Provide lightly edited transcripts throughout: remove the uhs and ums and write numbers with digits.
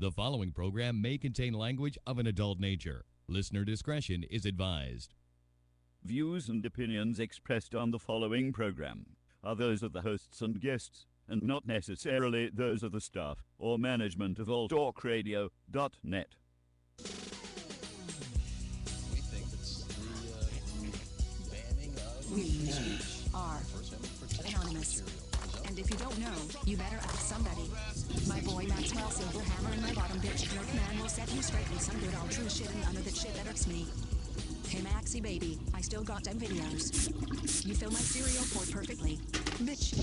The following program may contain language of an adult nature. Listener discretion is advised. Views and opinions expressed on the following program are those of the hosts and guests, and not necessarily those of the staff or management of alltalkradio.net. We think it's the banning of We are anonymous. And if you don't know, you better ask somebody. My boy Maxwell Silverhammer and my bottom bitch Jerk Man will set you straight with some good old true shit and none of that shit that irks me. Hey Maxie baby, I still got them videos. You fill my cereal port perfectly. Bitch.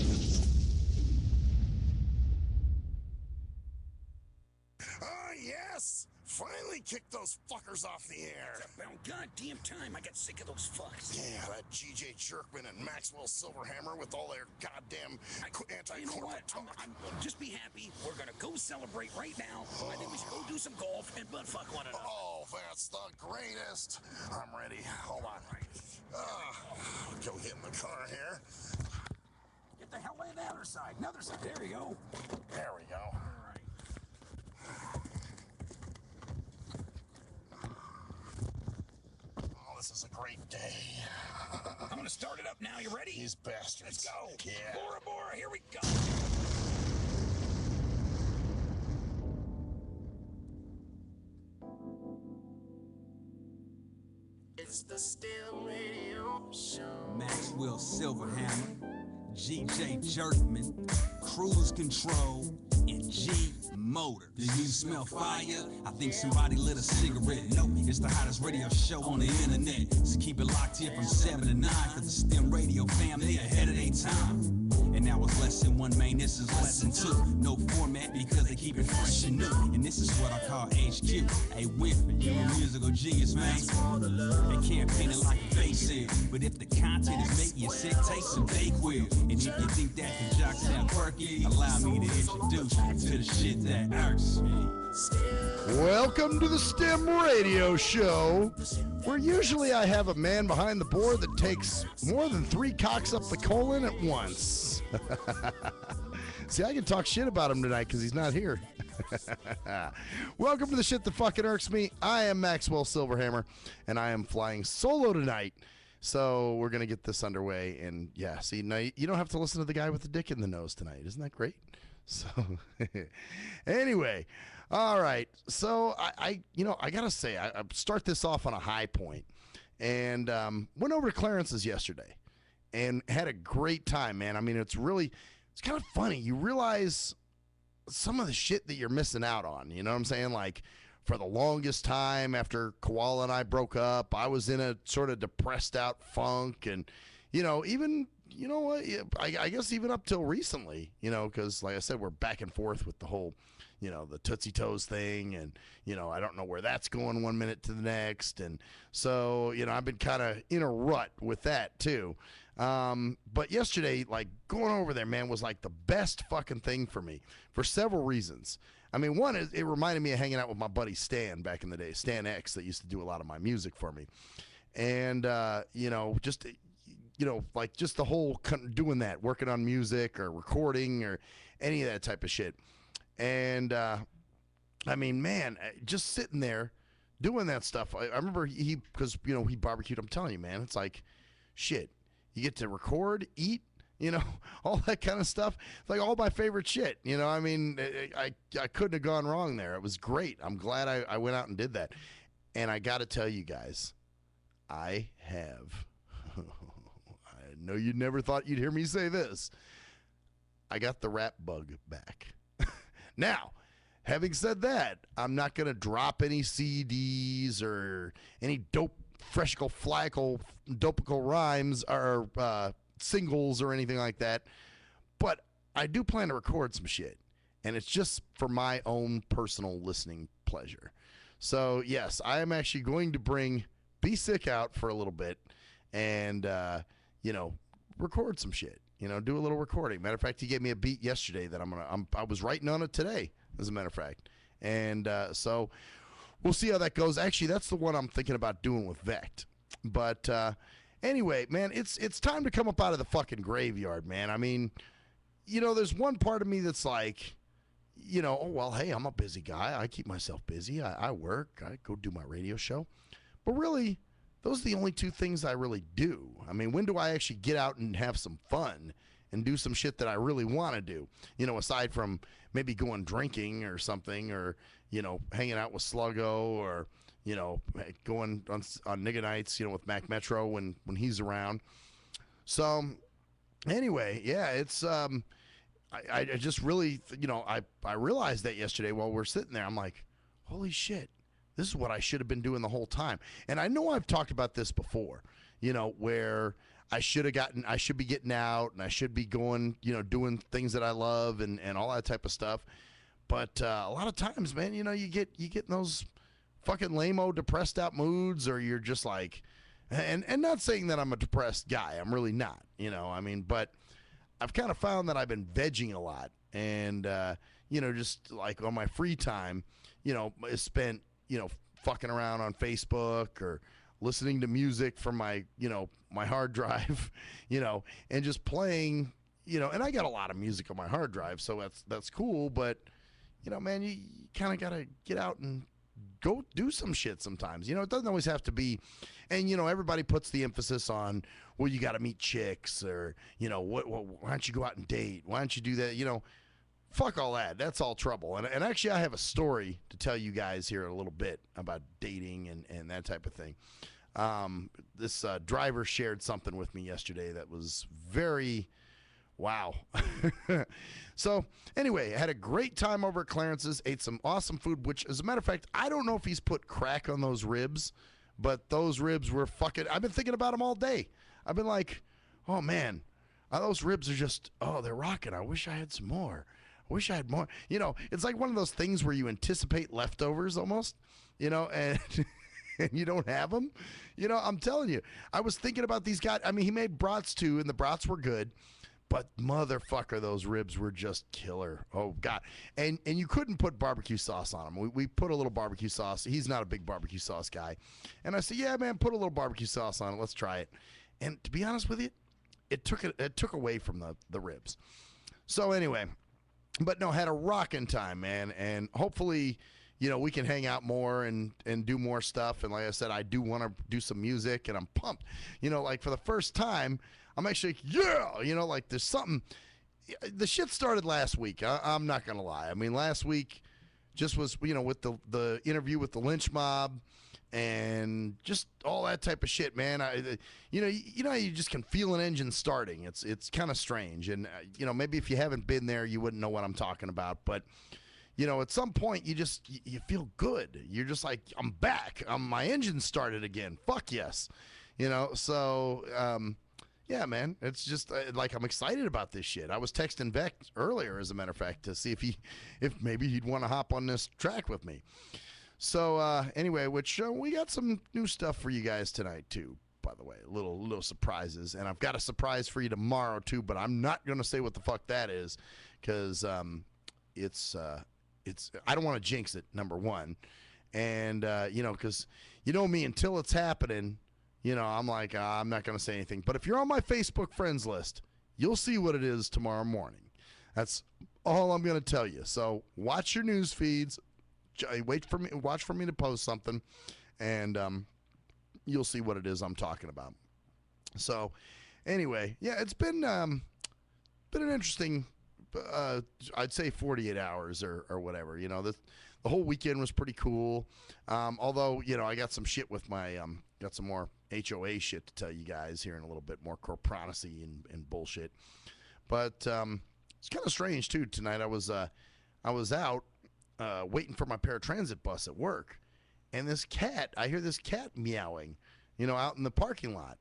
Oh, yes! Finally kicked those fuckers off the air. It's about goddamn time I got sick of those fucks. Yeah, that G.J. Jerkman and Maxwell Silverhammer with all their goddamn anti-corporate talk. Just be happy. We're gonna go celebrate right now. I think we should go do some golf and butt fuck one another. Oh, that's the greatest. I'm ready. Hold on. Go get in the car here. Get the hell away the other side. Another side. There you go. There we go. All right. Oh, this is a great day. I'm gonna start it up now. You ready? These bastards. Let's go. Yeah. Bora Bora, here we go. It's the STIM Radio Show. Maxwell Silverhammer, G.J. Jerkman, Cruise Control, and G Motor. Do you smell fire? I think somebody lit a cigarette. No, it's the hottest radio show on the internet. So keep it locked here from 7 to 9, cause the STEM radio family ahead of their time. And now it's lesson 1, man, this is lesson 2. No format because they keep it fresh and new. And this is what I call HQ. Hey, Winfrey, you're a musical genius, man. They can't paint it like a face is, but if the content is making you sick, take some Dayquil. And if you think that the jock sound quirky, allow me to introduce you to the shit that irks me. Welcome to the STEM Radio Show, where usually I have a man behind the board that takes more than 3 cocks up the colon at once. See, I can talk shit about him tonight because he's not here. Welcome to the shit that fucking irks me. I am Maxwell Silverhammer, and I am flying solo tonight. So we're going to get this underway. And yeah, see, now you don't have to listen to the guy with the dick in the nose tonight. Isn't that great? So anyway, all right. So I got to say, I start this off on a high point, and went over to Clarence's yesterday and had a great time, man. I mean, it's kind of funny. You realize some of the shit that you're missing out on. You know what I'm saying? Like, for the longest time after Koala and I broke up, I was in a sort of depressed out funk, and, even, I guess even up till recently, because like I said, we're back and forth with the whole, the Tootsie Toes thing, and, I don't know where that's going one minute to the next. And so, I've been kind of in a rut with that too. But yesterday, like, going over there, man, was like the best fucking thing for me for several reasons. I mean, one is it reminded me of hanging out with my buddy Stan back in the day, Stan X, that used to do a lot of my music for me. And, just the whole doing that, working on music or recording or any of that type of shit. And, I mean, man, just sitting there doing that stuff. I remember because he barbecued. I'm telling you, man, it's like, shit, you get to record, eat, all that kind of stuff. It's like all my favorite shit. I mean, I couldn't have gone wrong there. It was great. I'm glad I went out and did that. And I got to tell you guys, I have, I know you never thought you'd hear me say this, I got the rap bug back. Now, having said that, I'm not going to drop any CDs or any dopical rhymes or singles or anything like that, but I do plan to record some shit, and it's just for my own personal listening pleasure. So yes, I am actually going to bring Be Sick out for a little bit and record some shit, do a little recording. Matter of fact, he gave me a beat yesterday that I was writing on it today, as a matter of fact. And so we'll see how that goes. Actually, that's the one I'm thinking about doing with Vect. But anyway, man, it's time to come up out of the fucking graveyard, man. I mean, there's one part of me that's like, oh, well, hey, I'm a busy guy. I keep myself busy. I work. I go do my radio show. But really, those are the only two things I really do. I mean, when do I actually get out and have some fun and do some shit that I really want to do? Aside from maybe going drinking or something, or, hanging out with Sluggo, or, going on nigga nights, with Mac Metro when he's around. So anyway, yeah, it's I just really, I realized that yesterday while we're sitting there. I'm like, holy shit, this is what I should have been doing the whole time. And I know I've talked about this before, where I should be getting out, and I should be going, doing things that I love and all that type of stuff. But a lot of times, man, you get in those fucking lame-o depressed out moods, or you're just like, and not saying that I'm a depressed guy. I'm really not, but I've kind of found that I've been vegging a lot, and, just like on my free time, is spent, fucking around on Facebook or listening to music from my, my hard drive, and just playing, and I got a lot of music on my hard drive, so that's cool. But, man, you kind of got to get out and go do some shit sometimes. It doesn't always have to be, and, everybody puts the emphasis on, well, you got to meet chicks, or, why don't you go out and date? Why don't you do that? Fuck all that. That's all trouble. And actually, I have a story to tell you guys here in a little bit about dating and that type of thing. This driver shared something with me yesterday that was very, wow. So anyway, I had a great time over at Clarence's, ate some awesome food, which, as a matter of fact, I don't know if he's put crack on those ribs, but those ribs were fucking, I've been thinking about them all day. I've been like, oh man, those ribs are just, they're rocking. I wish I had some more. I wish I had more. It's like one of those things where you anticipate leftovers almost, and and you don't have them. I'm telling you, I was thinking about these guys. I mean, he made brats too, and the brats were good, but motherfucker, those ribs were just killer. Oh God. And you couldn't put barbecue sauce on them. We put a little barbecue sauce. He's not a big barbecue sauce guy. And I said, yeah, man, put a little barbecue sauce on it. Let's try it. And to be honest with you, it took away from the ribs. So anyway, but no, had a rocking time, man. And hopefully, we can hang out more and do more stuff. And like I said, I do want to do some music, and I'm pumped. Like for the first time, I'm actually, yeah, like there's something. The shit started last week. I'm not going to lie. I mean, last week just was, with the interview with the lynch mob and just all that type of shit, man. You just can feel an engine starting. It's kind of strange. And, maybe if you haven't been there, you wouldn't know what I'm talking about. But, at some point you feel good. You're just like, I'm back. My engine started again. Fuck yes. So, yeah, man, it's just like I'm excited about this shit. I was texting Beck earlier, as a matter of fact, to see if maybe he'd want to hop on this track with me. So anyway, which we got some new stuff for you guys tonight too. By the way, little surprises, and I've got a surprise for you tomorrow too. But I'm not going to say what the fuck that is, because it's I don't want to jinx it. Number one, and because me, until it's happening. I'm like, I'm not going to say anything. But if you're on my Facebook friends list, you'll see what it is tomorrow morning. That's all I'm going to tell you. So watch your news feeds. Watch for me to post something, and you'll see what it is I'm talking about. So anyway, yeah, it's been an interesting, I'd say 48 hours or whatever. The whole weekend was pretty cool. Although, I got some shit with my, got some more HOA shit to tell you guys here in a little bit, more corporacy and bullshit. But it's kind of strange too. Tonight I was out waiting for my paratransit bus at work, and I hear this cat meowing, out in the parking lot.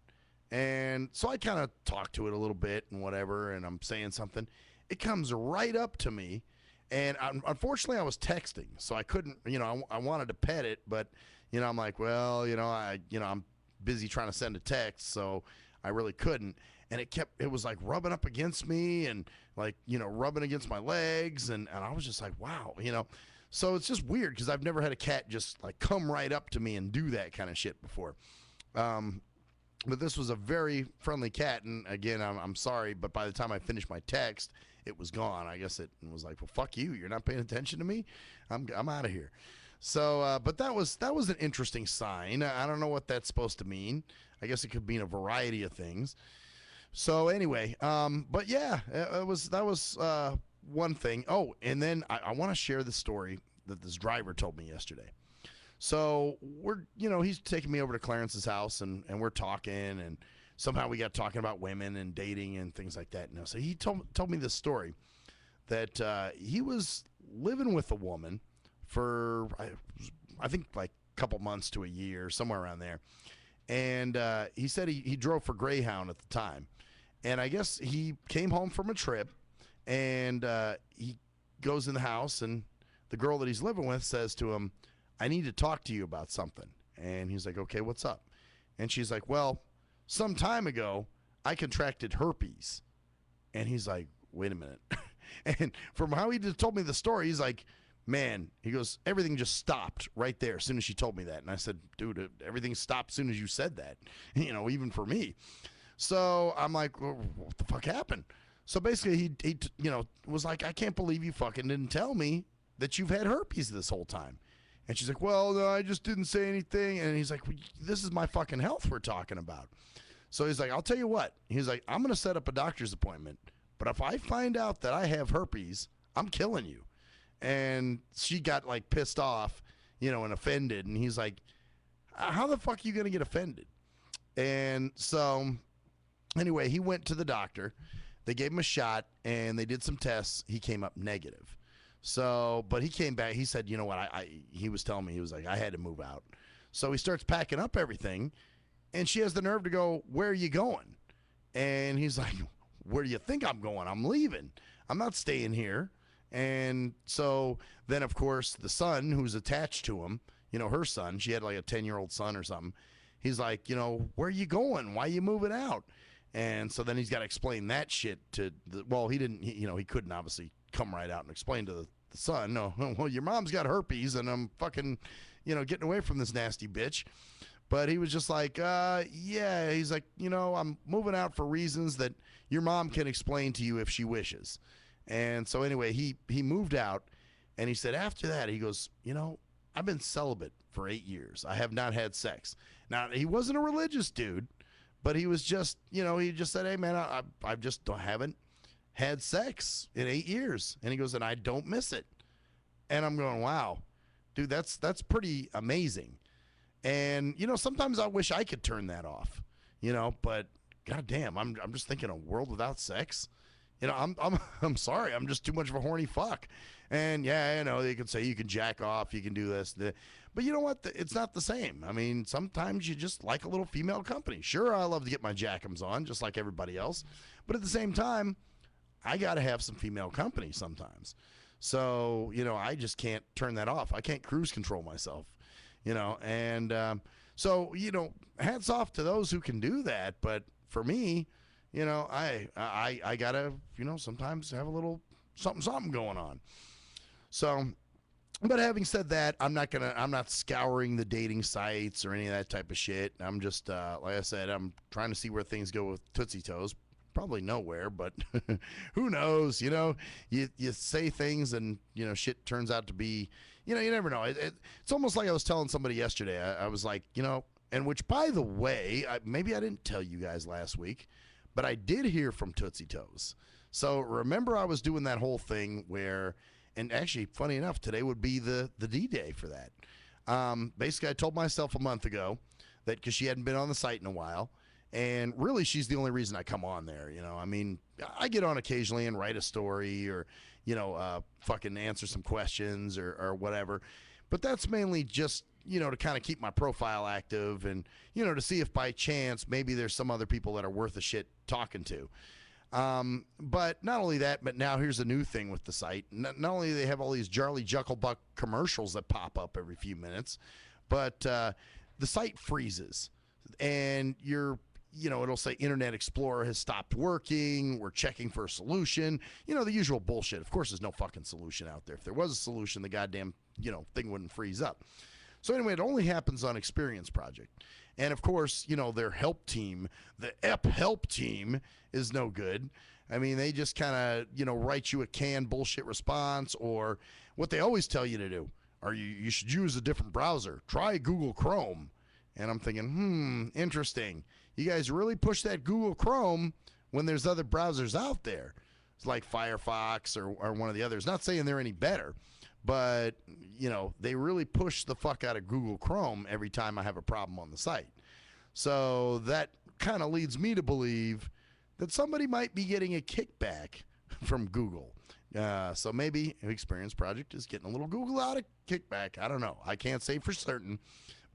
And so I kind of talked to it a little bit and whatever, and I'm saying something. It comes right up to me. And unfortunately, I was texting, so I couldn't. I wanted to pet it, but I'm like, well, I'm busy trying to send a text, so I really couldn't. And it was like rubbing up against me, and like rubbing against my legs, and I was just like, wow, So it's just weird because I've never had a cat just like come right up to me and do that kind of shit before. But this was a very friendly cat, and again, I'm sorry, but by the time I finished my text, it was gone. I guess it was like, well, fuck you. You're not paying attention to me. I'm out of here. So, but that was an interesting sign. I don't know what that's supposed to mean. I guess it could mean a variety of things. So anyway, but yeah, that was one thing. Oh, and then I want to share the story that this driver told me yesterday. So he's taking me over to Clarence's house, and we're talking, and somehow we got talking about women and dating and things like that. So he told me this story that he was living with a woman for I think like a couple months to a year, somewhere around there. And he said he drove for Greyhound at the time. And I guess he came home from a trip, and he goes in the house, and the girl that he's living with says to him, I need to talk to you about something. And he's like, okay, what's up? And she's like, well, some time ago, I contracted herpes. And he's like, wait a minute. And from how he told me the story, he's like, man, he goes, everything just stopped right there as soon as she told me that. And I said, dude, everything stopped as soon as you said that, even for me. So I'm like, well, what the fuck happened? So basically he was like, I can't believe you fucking didn't tell me that you've had herpes this whole time. And she's like, well, no, I just didn't say anything. And he's like, well, this is my fucking health we're talking about. So he's like, I'll tell you what. He's like, I'm going to set up a doctor's appointment. But if I find out that I have herpes, I'm killing you. And she got like pissed off, and offended. And he's like, how the fuck are you going to get offended? And so anyway, he went to the doctor. They gave him a shot, and they did some tests. He came up negative. So, but he came back. He said, you know what? He was telling me, he was like, I had to move out. So he starts packing up everything, and she has the nerve to go, where are you going? And he's like, where do you think I'm going? I'm leaving. I'm not staying here. And so then, of course, the son who's attached to him, her son, she had like a 10-year-old son or something. He's like, where are you going? Why are you moving out? And so then he's got to explain that shit to he couldn't obviously come right out and explain to the son, no, well, your mom's got herpes and I'm fucking, getting away from this nasty bitch. But he was just like, yeah, he's like, I'm moving out for reasons that your mom can explain to you if she wishes. And so anyway, he moved out, and he said after that, he goes, I've been celibate for 8 years. I have not had sex. Now, he wasn't a religious dude, but he was just, he just said, hey, man, I just haven't had sex in 8 years. And he goes, and I don't miss it. And I'm going, wow, dude, that's pretty amazing. And, sometimes I wish I could turn that off, but goddamn, I'm just thinking a world without sex. I'm sorry. I'm just too much of a horny fuck. And yeah, they can say you can jack off, you can do this, but you know what? It's not the same. I mean, sometimes you just like a little female company. Sure, I love to get my jackums on, just like everybody else. But at the same time, I got to have some female company sometimes. So, I just can't turn that off. I can't cruise control myself, and so, hats off to those who can do that. But for me, I got to, sometimes have a little something going on. So, but having said that, I'm not scouring the dating sites or any of that type of shit. I'm just, like I said, I'm trying to see where things go with Tootsie Toes. Probably nowhere, but who knows? You say things and, shit turns out to be, you never know. It's almost like I was telling somebody yesterday. I was like, and which, by the way, maybe I didn't tell you guys last week, but I did hear from Tootsie Toes. So remember I was doing that whole thing where, and actually, funny enough, today would be the D-Day for that. Basically, I told myself a month ago that because she hadn't been on the site in a while, and really she's the only reason I come on there. I mean, I get on occasionally and write a story or, fucking answer some questions or whatever. But that's mainly just, to kind of keep my profile active and, to see if by chance maybe there's some other people that are worth a shit talking to. But not only that, but now here's a new thing with the site. Not only do they have all these Jarly Jucklebuck commercials that pop up every few minutes, but the site freezes. And it'll say Internet Explorer has stopped working. We're checking for a solution. The usual bullshit. Of course, there's no fucking solution out there. If there was a solution, the goddamn, thing wouldn't freeze up. So anyway, it only happens on Experience Project. And of course, their help team, the EP help team, is no good. I mean, they just kind of, write you a canned bullshit response, or what they always tell you to do. Or you should use a different browser. Try Google Chrome. And I'm thinking, interesting. You guys really push that Google Chrome when there's other browsers out there. It's like Firefox or one of the others. Not saying they're any better, but, they really push the fuck out of Google Chrome every time I have a problem on the site. So that kind of leads me to believe that somebody might be getting a kickback from Google. So maybe Experience Project is getting a little Google out of kickback. I don't know. I can't say for certain,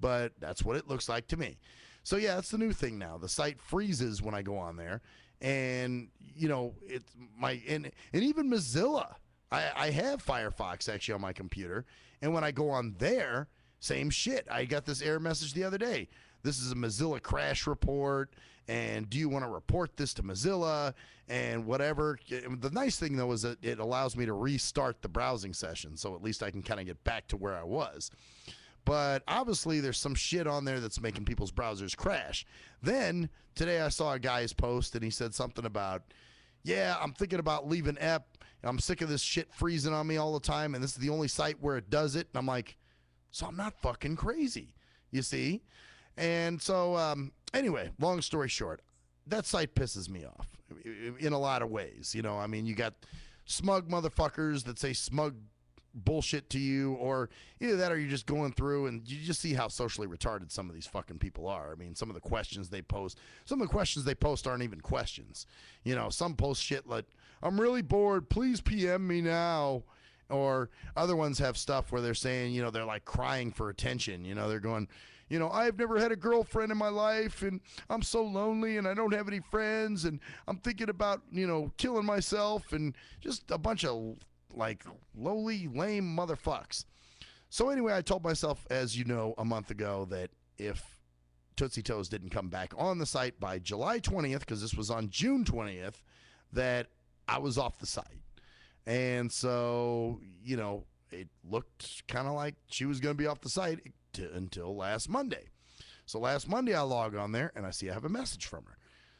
but that's what it looks like to me. So yeah, that's the new thing now. The site freezes when I go on there, and it's and even Mozilla. I have Firefox actually on my computer, and when I go on there, same shit. I got this error message the other day. This is a Mozilla crash report, and do you want to report this to Mozilla and whatever? The nice thing, though, is that it allows me to restart the browsing session, so at least I can kind of get back to where I was. But obviously, there's some shit on there that's making people's browsers crash. Then, today I saw a guy's post, and he said something about, yeah, I'm thinking about leaving Ep. I'm sick of this shit freezing on me all the time, and this is the only site where it does it. And I'm like, so I'm not fucking crazy, you see? And so, anyway, long story short, that site pisses me off in a lot of ways. I mean, you got smug motherfuckers that say smug bullshit to you, or either that or you're just going through and you just see how socially retarded some of these fucking people are. I mean, some of the questions they post aren't even questions. Some post shit like, I'm really bored, please PM me now. Or other ones have stuff where they're saying, they're like crying for attention. They're going, I've never had a girlfriend in my life, and I'm so lonely, and I don't have any friends, and I'm thinking about, killing myself, and just a bunch of like lowly, lame motherfucks. So anyway, I told myself, as you know, a month ago, that if Tootsie Toes didn't come back on the site by July 20th, because this was on June 20th, that I was off the site. And so, it looked kind of like she was going to be off the site until last Monday. So last Monday I log on there and I see I have a message from her.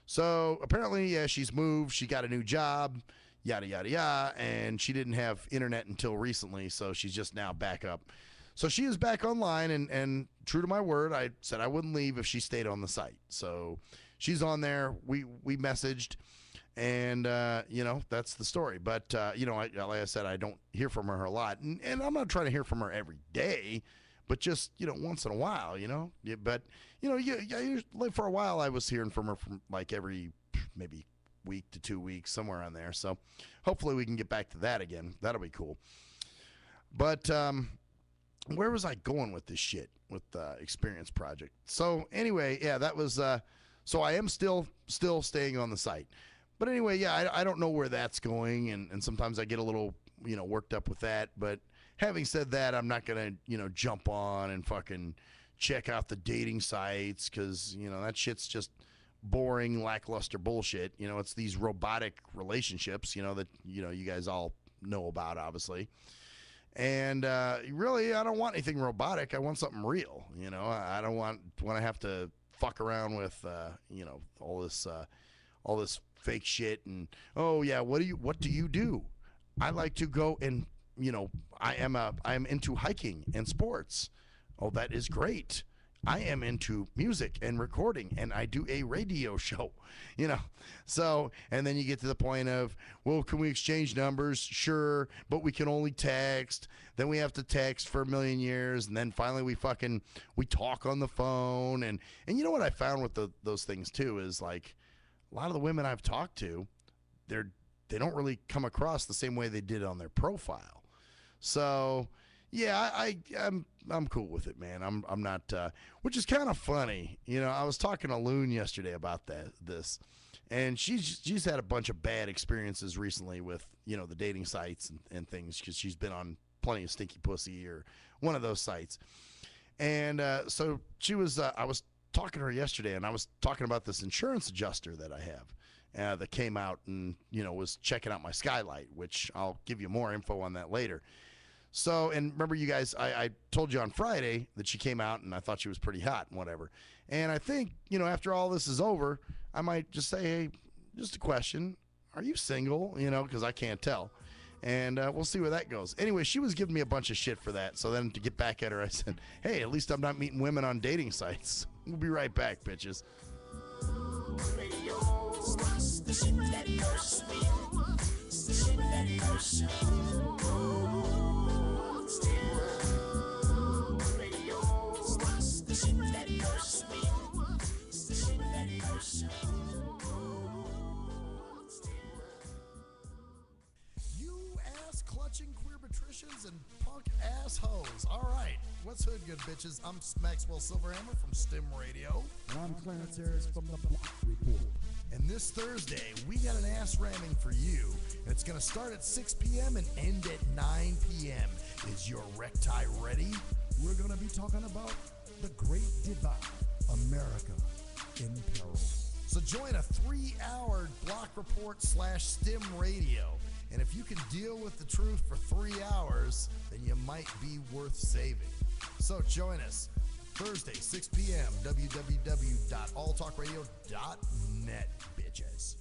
So apparently, yeah, she's moved. She got a new job, yada, yada, yada. And she didn't have internet until recently. So she's just now back up. So she is back online, and true to my word, I said I wouldn't leave if she stayed on the site. So she's on there. We messaged. And, that's the story. But, like I said, I don't hear from her a lot. And I'm not trying to hear from her every day, but just, once in a while, Yeah, but, for a while I was hearing from her from like every maybe week to 2 weeks, somewhere on there. So hopefully we can get back to that again. That'll be cool. But where was I going with this shit with Experience Project? So anyway, yeah, that was so I am still staying on the site. But anyway, yeah, I don't know where that's going, and sometimes I get a little, worked up with that. But having said that, I'm not going to, jump on and fucking check out the dating sites because, that shit's just boring, lackluster bullshit. It's these robotic relationships, that, you guys all know about, obviously. And really, I don't want anything robotic. I want something real, I don't want when I have to fuck around with, all this fake shit and oh yeah, what do you do? I like to go and I am into hiking and sports. Oh, that is great. I am into music and recording, and I do a radio show, So, and then you get to the point of, well, can we exchange numbers? Sure, but we can only text. Then we have to text for a million years, and then finally we talk on the phone. And you know what I found with those things too is like a lot of the women I've talked to, they don't really come across the same way they did on their profile. So yeah, I'm cool with it, man. I'm not, which is kind of funny. I was talking to Loon yesterday about this, and she's had a bunch of bad experiences recently with, the dating sites and things, because she's been on Plenty of Stinky Pussy or one of those sites. And so she was, I was talking to her yesterday, and I was talking about this insurance adjuster that I have that came out and, was checking out my skylight, which I'll give you more info on that later. So, and remember you guys, I told you on Friday that she came out and I thought she was pretty hot and whatever. And I think, after all this is over, I might just say, hey, just a question. are you single? You know, because I can't tell. And we'll see where that goes. Anyway, she was giving me a bunch of shit for that. So then to get back at her, I said, hey, at least I'm not meeting women on dating sites. We'll be right back, bitches. Clutching queer patricians and punk assholes. All right, what's hood good, bitches? I'm Maxwell Silverhammer from STIM Radio. And I'm Clarence Harris from the Block Report. And this Thursday, we got an ass ramming for you. It's going to start at 6 p.m. and end at 9 p.m. Is your recti ready? We're going to be talking about the Great Divide, America in peril. So join a 3-hour Block Report / STIM Radio. And if you can deal with the truth for 3 hours, then you might be worth saving. So join us Thursday, 6 p.m., www.alltalkradio.net, bitches.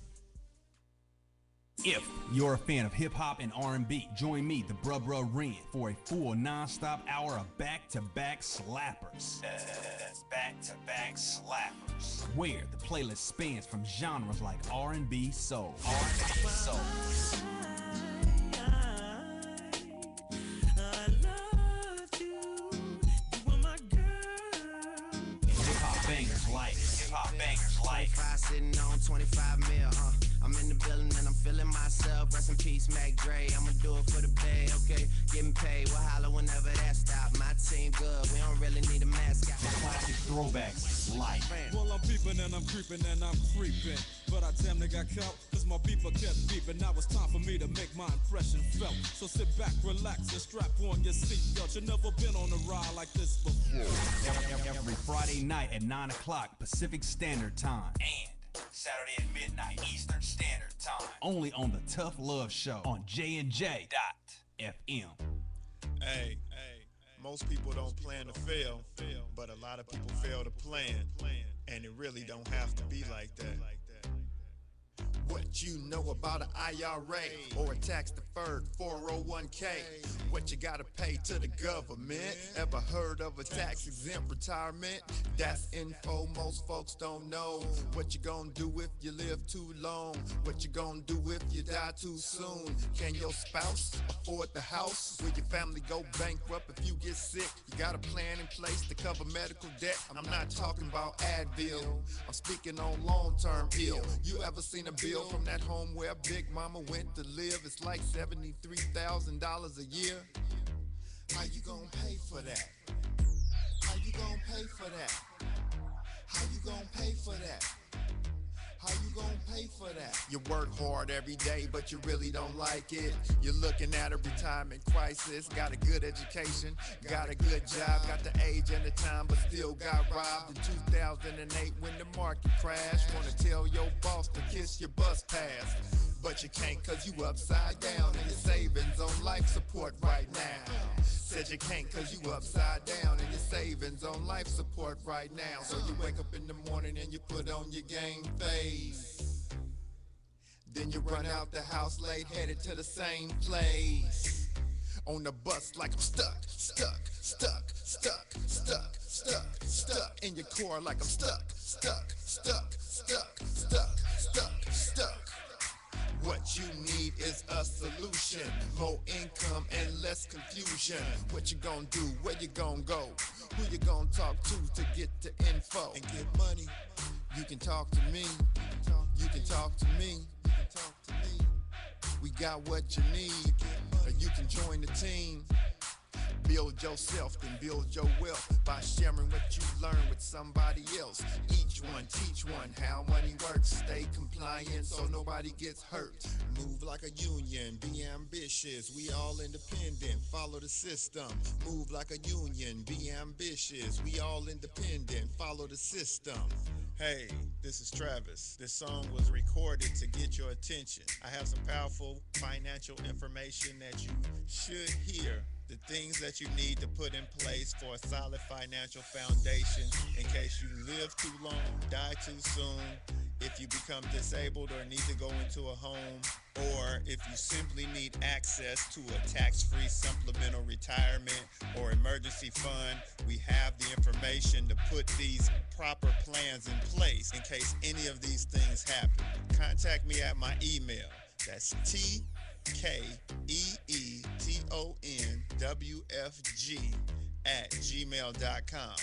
If you're a fan of hip-hop and R&B, join me, the Bruh Ren, for a full non-stop hour of back-to-back slappers. That's back-to-back slappers. Where the playlist spans from genres like R&B, soul, R&B, soul. Hip-hop bangers like 25 sitting on 25 mil, I'm in the building and I'm feeling myself. Rest in peace, Mac Dre. I'ma do it for the pay, okay? Getting paid, we'll holler whenever that stop. My team good, we don't really need a mascot. Classic throwbacks like. Well, I'm peeping and I'm creeping and I'm creeping. But I damn near got caught, cause my beeper kept beeping. Now it's time for me to make my impression felt. So sit back, relax, and strap on your seatbelt. You've never been on a ride like this before. Every Friday night at 9 o'clock Pacific Standard Time. And Saturday at midnight Eastern Standard Time. Only on the Tough Love Show on JNJ.FM. Hey, most people don't plan to fail, but a lot of people fail to plan, and it really don't have to be like that. What you know about an IRA or a tax-deferred 401k? What you gotta pay to the government? Ever heard of a tax-exempt retirement? That's info most folks don't know. What you gonna do if you live too long? What you gonna do if you die too soon? Can your spouse afford the house? Will your family go bankrupt if you get sick? You got a plan in place to cover medical debt? I'm not talking about Advil, I'm speaking on long-term ill. You ever seen a bill from that home where Big Mama went to live? It's like $73,000 a year. How you gonna pay for that? How you gonna pay for that? How you gonna pay for that? How you gonna pay for that? You work hard every day, but you really don't like it. You're looking at a retirement crisis. Got a good education, got a good job, got the age and the time, but still got robbed in 2008 when the market crashed. Wanna tell your boss to kiss your bus pass, but you can't cause you upside down and your savings on life support right now. Said you can't cause you upside down and your savings on life support right now. So you wake up in the morning and you put on your game face. Then you run out the house late, headed to the same place. On the bus like I'm stuck in your car like I'm stuck. What you need is a solution, more income and less confusion. What you gonna do, where you gonna go, who you gonna talk to get the info and get money? You can talk to me, you can talk to me, we got what you need, or you can join the team. Build yourself, then build your wealth by sharing what you learn with somebody else. Each one, teach one how money works. Stay compliant so nobody gets hurt. Move like a union, be ambitious. We all independent, follow the system. Move like a union, be ambitious. We all independent, follow the system. Hey, this is Travis. This song was recorded to get your attention. I have some powerful financial information that you should hear. The things that you need to put in place for a solid financial foundation in case you live too long, die too soon. if you become disabled or need to go into a home, or if you simply need access to a tax-free supplemental retirement or emergency fund, we have the information to put these proper plans in place in case any of these things happen. Contact me at my email. That's TKEETONWFG@gmail.com.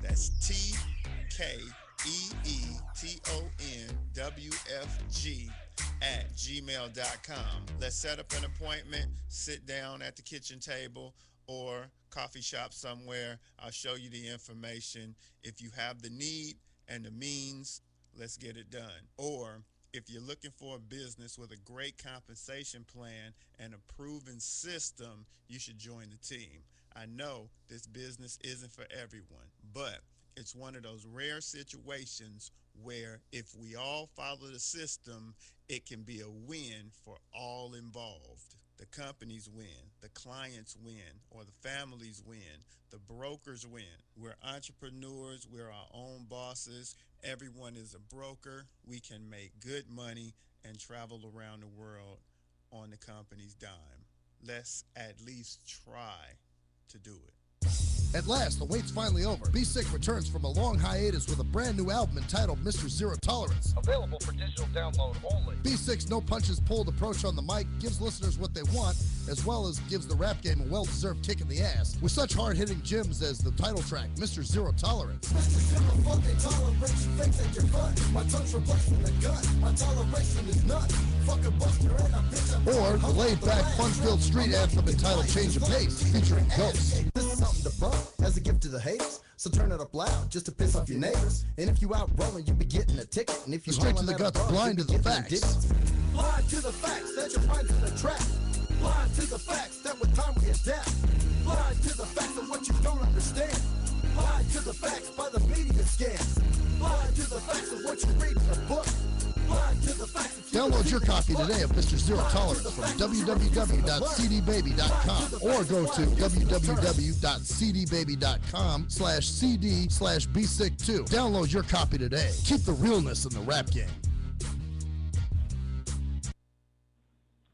That's TKEETONWFG@gmail.com. Let's set up an appointment, sit down at the kitchen table or coffee shop somewhere. I'll show you the information. If you have the need and the means, let's get it done. Or if you're looking for a business with a great compensation plan and a proven system, you should join the team. I know this business isn't for everyone, but it's one of those rare situations where if we all follow the system, it can be a win for all involved. The companies win, the clients win, or the families win, the brokers win. We're entrepreneurs, we're our own bosses. Everyone is a broker. We can make good money and travel around the world on the company's dime. Let's at least try to do it. At last, the wait's finally over. B6 returns from a long hiatus with a brand new album entitled Mr. Zero Tolerance. Available for digital download only. B6 no punches pulled approach on the mic gives listeners what they want, as well as gives the rap game a well-deserved kick in the ass, with such hard-hitting gems as the title track, Mr. Zero Tolerance. Mr. Zero fucking tolerance, you think that you're fun. My tongue's replacing the gun. My toleration is none. Fuck a buster and a bitch. Or the laid-back, fun-filled street anthem entitled Change of Pace, featuring Ghost. This is something to bump as a gift to the haters. So turn it up loud just to piss off your neighbors. And if you out rolling, you be getting a ticket. And if you Straight to the guts, blind to the facts. Blind to the facts that your mind's in a trap. Blind to the facts that with time we adapt. Blind to the facts of what you don't understand. Blind to the facts by the media scams. Blind to the facts of what you read in a book. Blind to the facts of Download your copy today of Mr. Zero Tolerance from www.cdbaby.com or go to www.cdbaby.com/cd/bsick2. Download your copy today. Keep the realness in the rap game.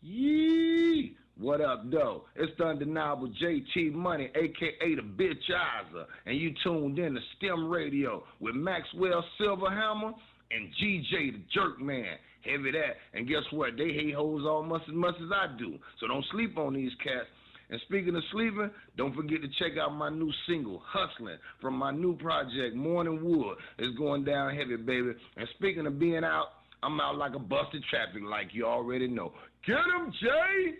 Yee! What up, though? It's the undeniable JT Money, a.k.a. the Bitchizer, and you tuned in to STIM Radio with Maxwell Silverhammer and GJ the Jerk Man. Heavy that. And guess what? They hate hoes almost as much as I do. So don't sleep on these cats. And speaking of sleeping, don't forget to check out my new single, Hustling, from my new project, Morning Wood. It's going down heavy, baby. And speaking of being out, I'm out like a busted traffic light, you already know. Get him, Jay!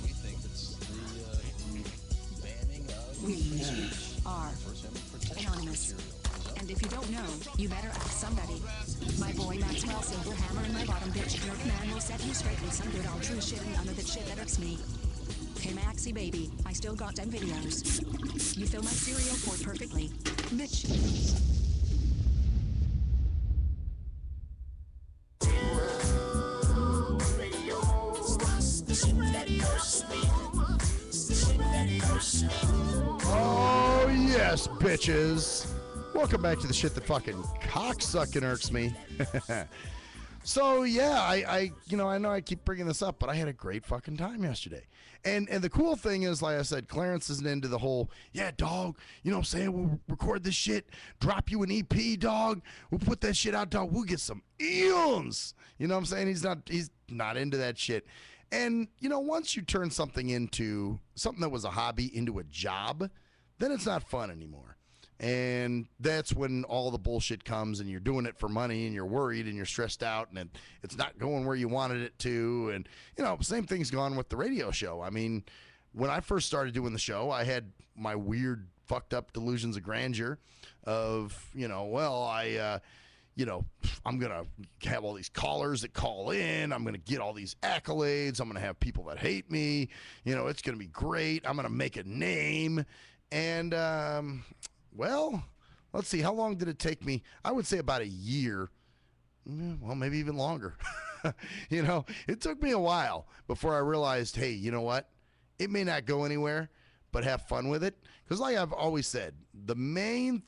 We think it's the banning of We are anonymous. And if you don't know, you better ask somebody. My boy Maxwell Silverhammer and my bottom bitch Jerk Man will set you straight with some good old true shit and none of that shit that irks me. Hey Maxie baby, I still got them videos. You fill my cereal port perfectly. Bitch. Oh, yes, bitches. Welcome back to the shit that fucking cocksucking irks me. So, yeah, I know I keep bringing this up, but I had a great fucking time yesterday. And the cool thing is, like I said, Clarence isn't into the whole, yeah, dog, you know what I'm saying, we'll record this shit, drop you an EP, dog, we'll put that shit out, dog, we'll get some eons. You know what I'm saying? He's not into that shit. And, you know, once you turn something that was a hobby into a job, then it's not fun anymore. And that's when all the bullshit comes and you're doing it for money and you're worried and you're stressed out and it's not going where you wanted it to. And, you know, same thing's gone with the radio show. I mean, when I first started doing the show, I had my weird fucked up delusions of grandeur of, you know, well, I'm going to have all these callers that call in. I'm going to get all these accolades. I'm going to have people that hate me. You know, it's going to be great. I'm going to make a name. And, well, let's see. How long did it take me? I would say about a year. Well, maybe even longer. You know, it took me a while before I realized, hey, you know what? It may not go anywhere, but have fun with it. Because like I've always said, the main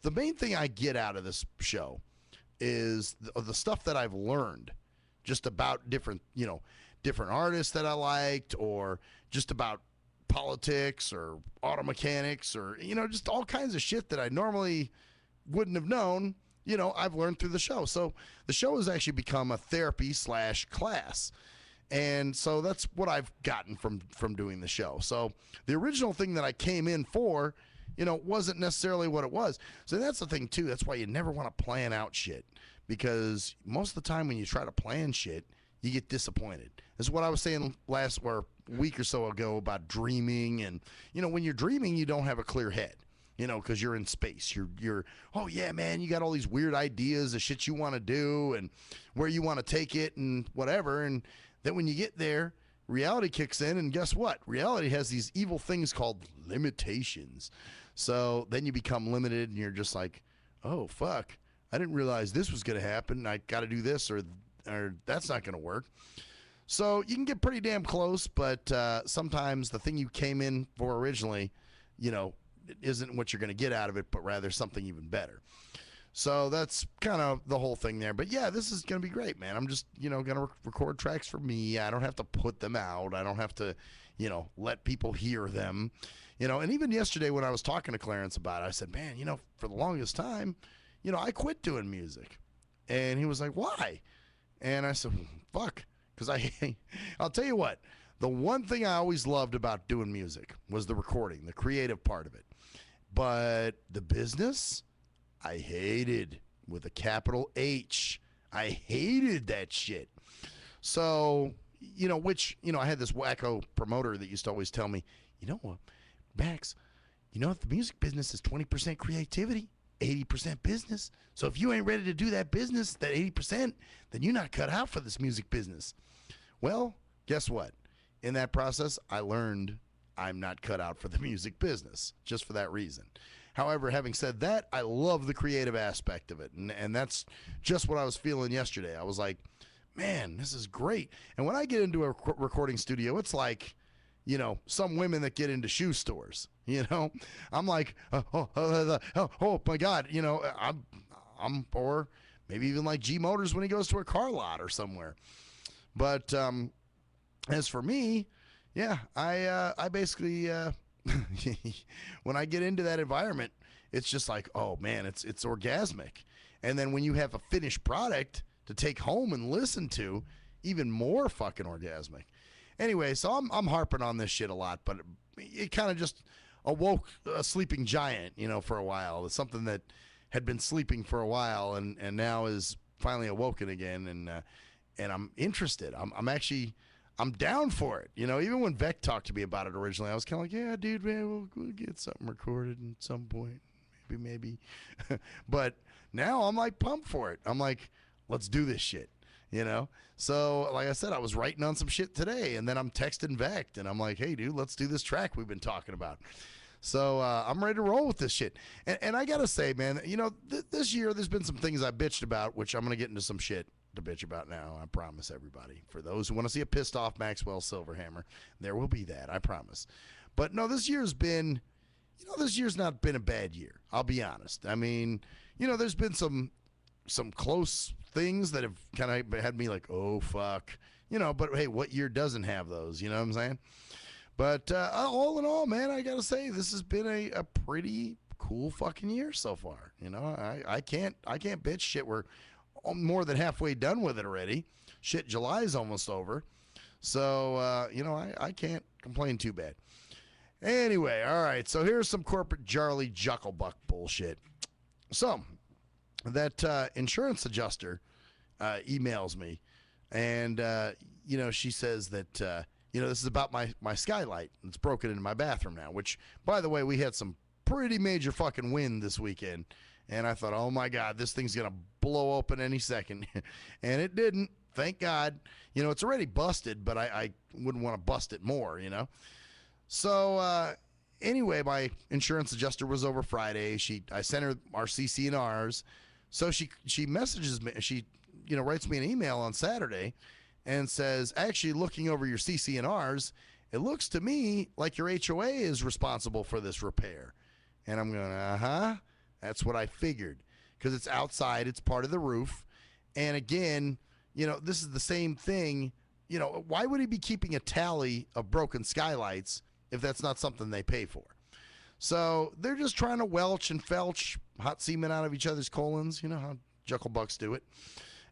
the main thing I get out of this show is the stuff that I've learned just about different artists that I liked, or just about politics or auto mechanics, or, just all kinds of shit that I normally wouldn't have known, I've learned through the show. So the show has actually become a therapy/class. And so that's what I've gotten from doing the show. So the original thing that I came in for, wasn't necessarily what it was. So that's the thing too. That's why you never want to plan out shit, because most of the time when you try to plan shit, you get disappointed. This is what I was saying last or week or so ago about dreaming. And, when you're dreaming, you don't have a clear head, because you're in space. You're, oh yeah, man, you got all these weird ideas of shit you want to do and where you want to take it and whatever. And then when you get there, reality kicks in, and guess what? Reality has these evil things called limitations. So then you become limited, and you're just like, oh, fuck, I didn't realize this was going to happen. I got to do this, or that's not going to work. So you can get pretty damn close, but sometimes the thing you came in for originally, isn't what you're going to get out of it, but rather something even better. So that's kind of the whole thing there. But yeah, this is going to be great, man. I'm just, going to record tracks for me. I don't have to put them out. I don't have to, let people hear them. And even yesterday when I was talking to Clarence about it, I said, man, for the longest time, I quit doing music. And he was like, why? And I said, fuck, because I'll tell you what, the one thing I always loved about doing music was the recording, the creative part of it. But the business, I hated, with a capital H. I hated that shit. So, I had this wacko promoter that used to always tell me, Max, if the music business is 20% creativity, 80% business. So if you ain't ready to do that business, that 80%, then you're not cut out for this music business. Well, guess what? In that process, I learned I'm not cut out for the music business, just for that reason. However, having said that, I love the creative aspect of it. And that's just what I was feeling yesterday. I was like, man, this is great. And when I get into a recording studio, it's like, some women that get into shoe stores, I'm like, oh my God, I'm, or maybe even like G Motors when he goes to a car lot or somewhere. But as for me, yeah, I basically, when I get into that environment, it's just like, oh man, it's orgasmic. And then when you have a finished product to take home and listen to, even more fucking orgasmic. Anyway, so I'm harping on this shit a lot, but it kind of just awoke a sleeping giant, for a while. It's something that had been sleeping for a while and now is finally awoken again. And I'm interested. I'm down for it. Even when Vec talked to me about it originally, I was kind of like, yeah, dude, man, we'll get something recorded at some point. Maybe. But now I'm like pumped for it. I'm like, let's do this shit, So like I said, I was writing on some shit today, and then I'm texting Vec, and I'm like, hey, dude, let's do this track we've been talking about. So I'm ready to roll with this shit. And I got to say, man, this year there's been some things I bitched about, which I'm going to get into some shit to bitch about now. I promise everybody. For those who want to see a pissed off Maxwell Silverhammer, there will be that. I promise. But no, this year's not been a bad year. I'll be honest. I mean, there's been some close things that have kind of had me like, oh, fuck. But hey, what year doesn't have those? You know what I'm saying? But all in all, man, I got to say, this has been a pretty cool fucking year so far. I can't bitch. Shit, we're more than halfway done with it already. Shit, July's almost over. So, I can't complain too bad. Anyway, all right, so here's some corporate Jarly Jucklebuck bullshit. So, that insurance adjuster emails me, and, she says that, this is about my skylight. It's broken into my bathroom now, which, by the way, we had some pretty major fucking wind this weekend. And I thought, oh, my God, this thing's going to blow open any second. And it didn't. Thank God. It's already busted, but I wouldn't want to bust it more, So, anyway, my insurance adjuster was over Friday. I sent her our CC&Rs. So she messages me. She, writes me an email on Saturday and says, actually, looking over your CC&Rs, it looks to me like your HOA is responsible for this repair. And I'm going, uh-huh. That's what I figured, because it's outside, it's part of the roof. And again, this is the same thing. Why would he be keeping a tally of broken skylights if that's not something they pay for? So they're just trying to welch and felch hot semen out of each other's colons. You know how jucklebucks do it.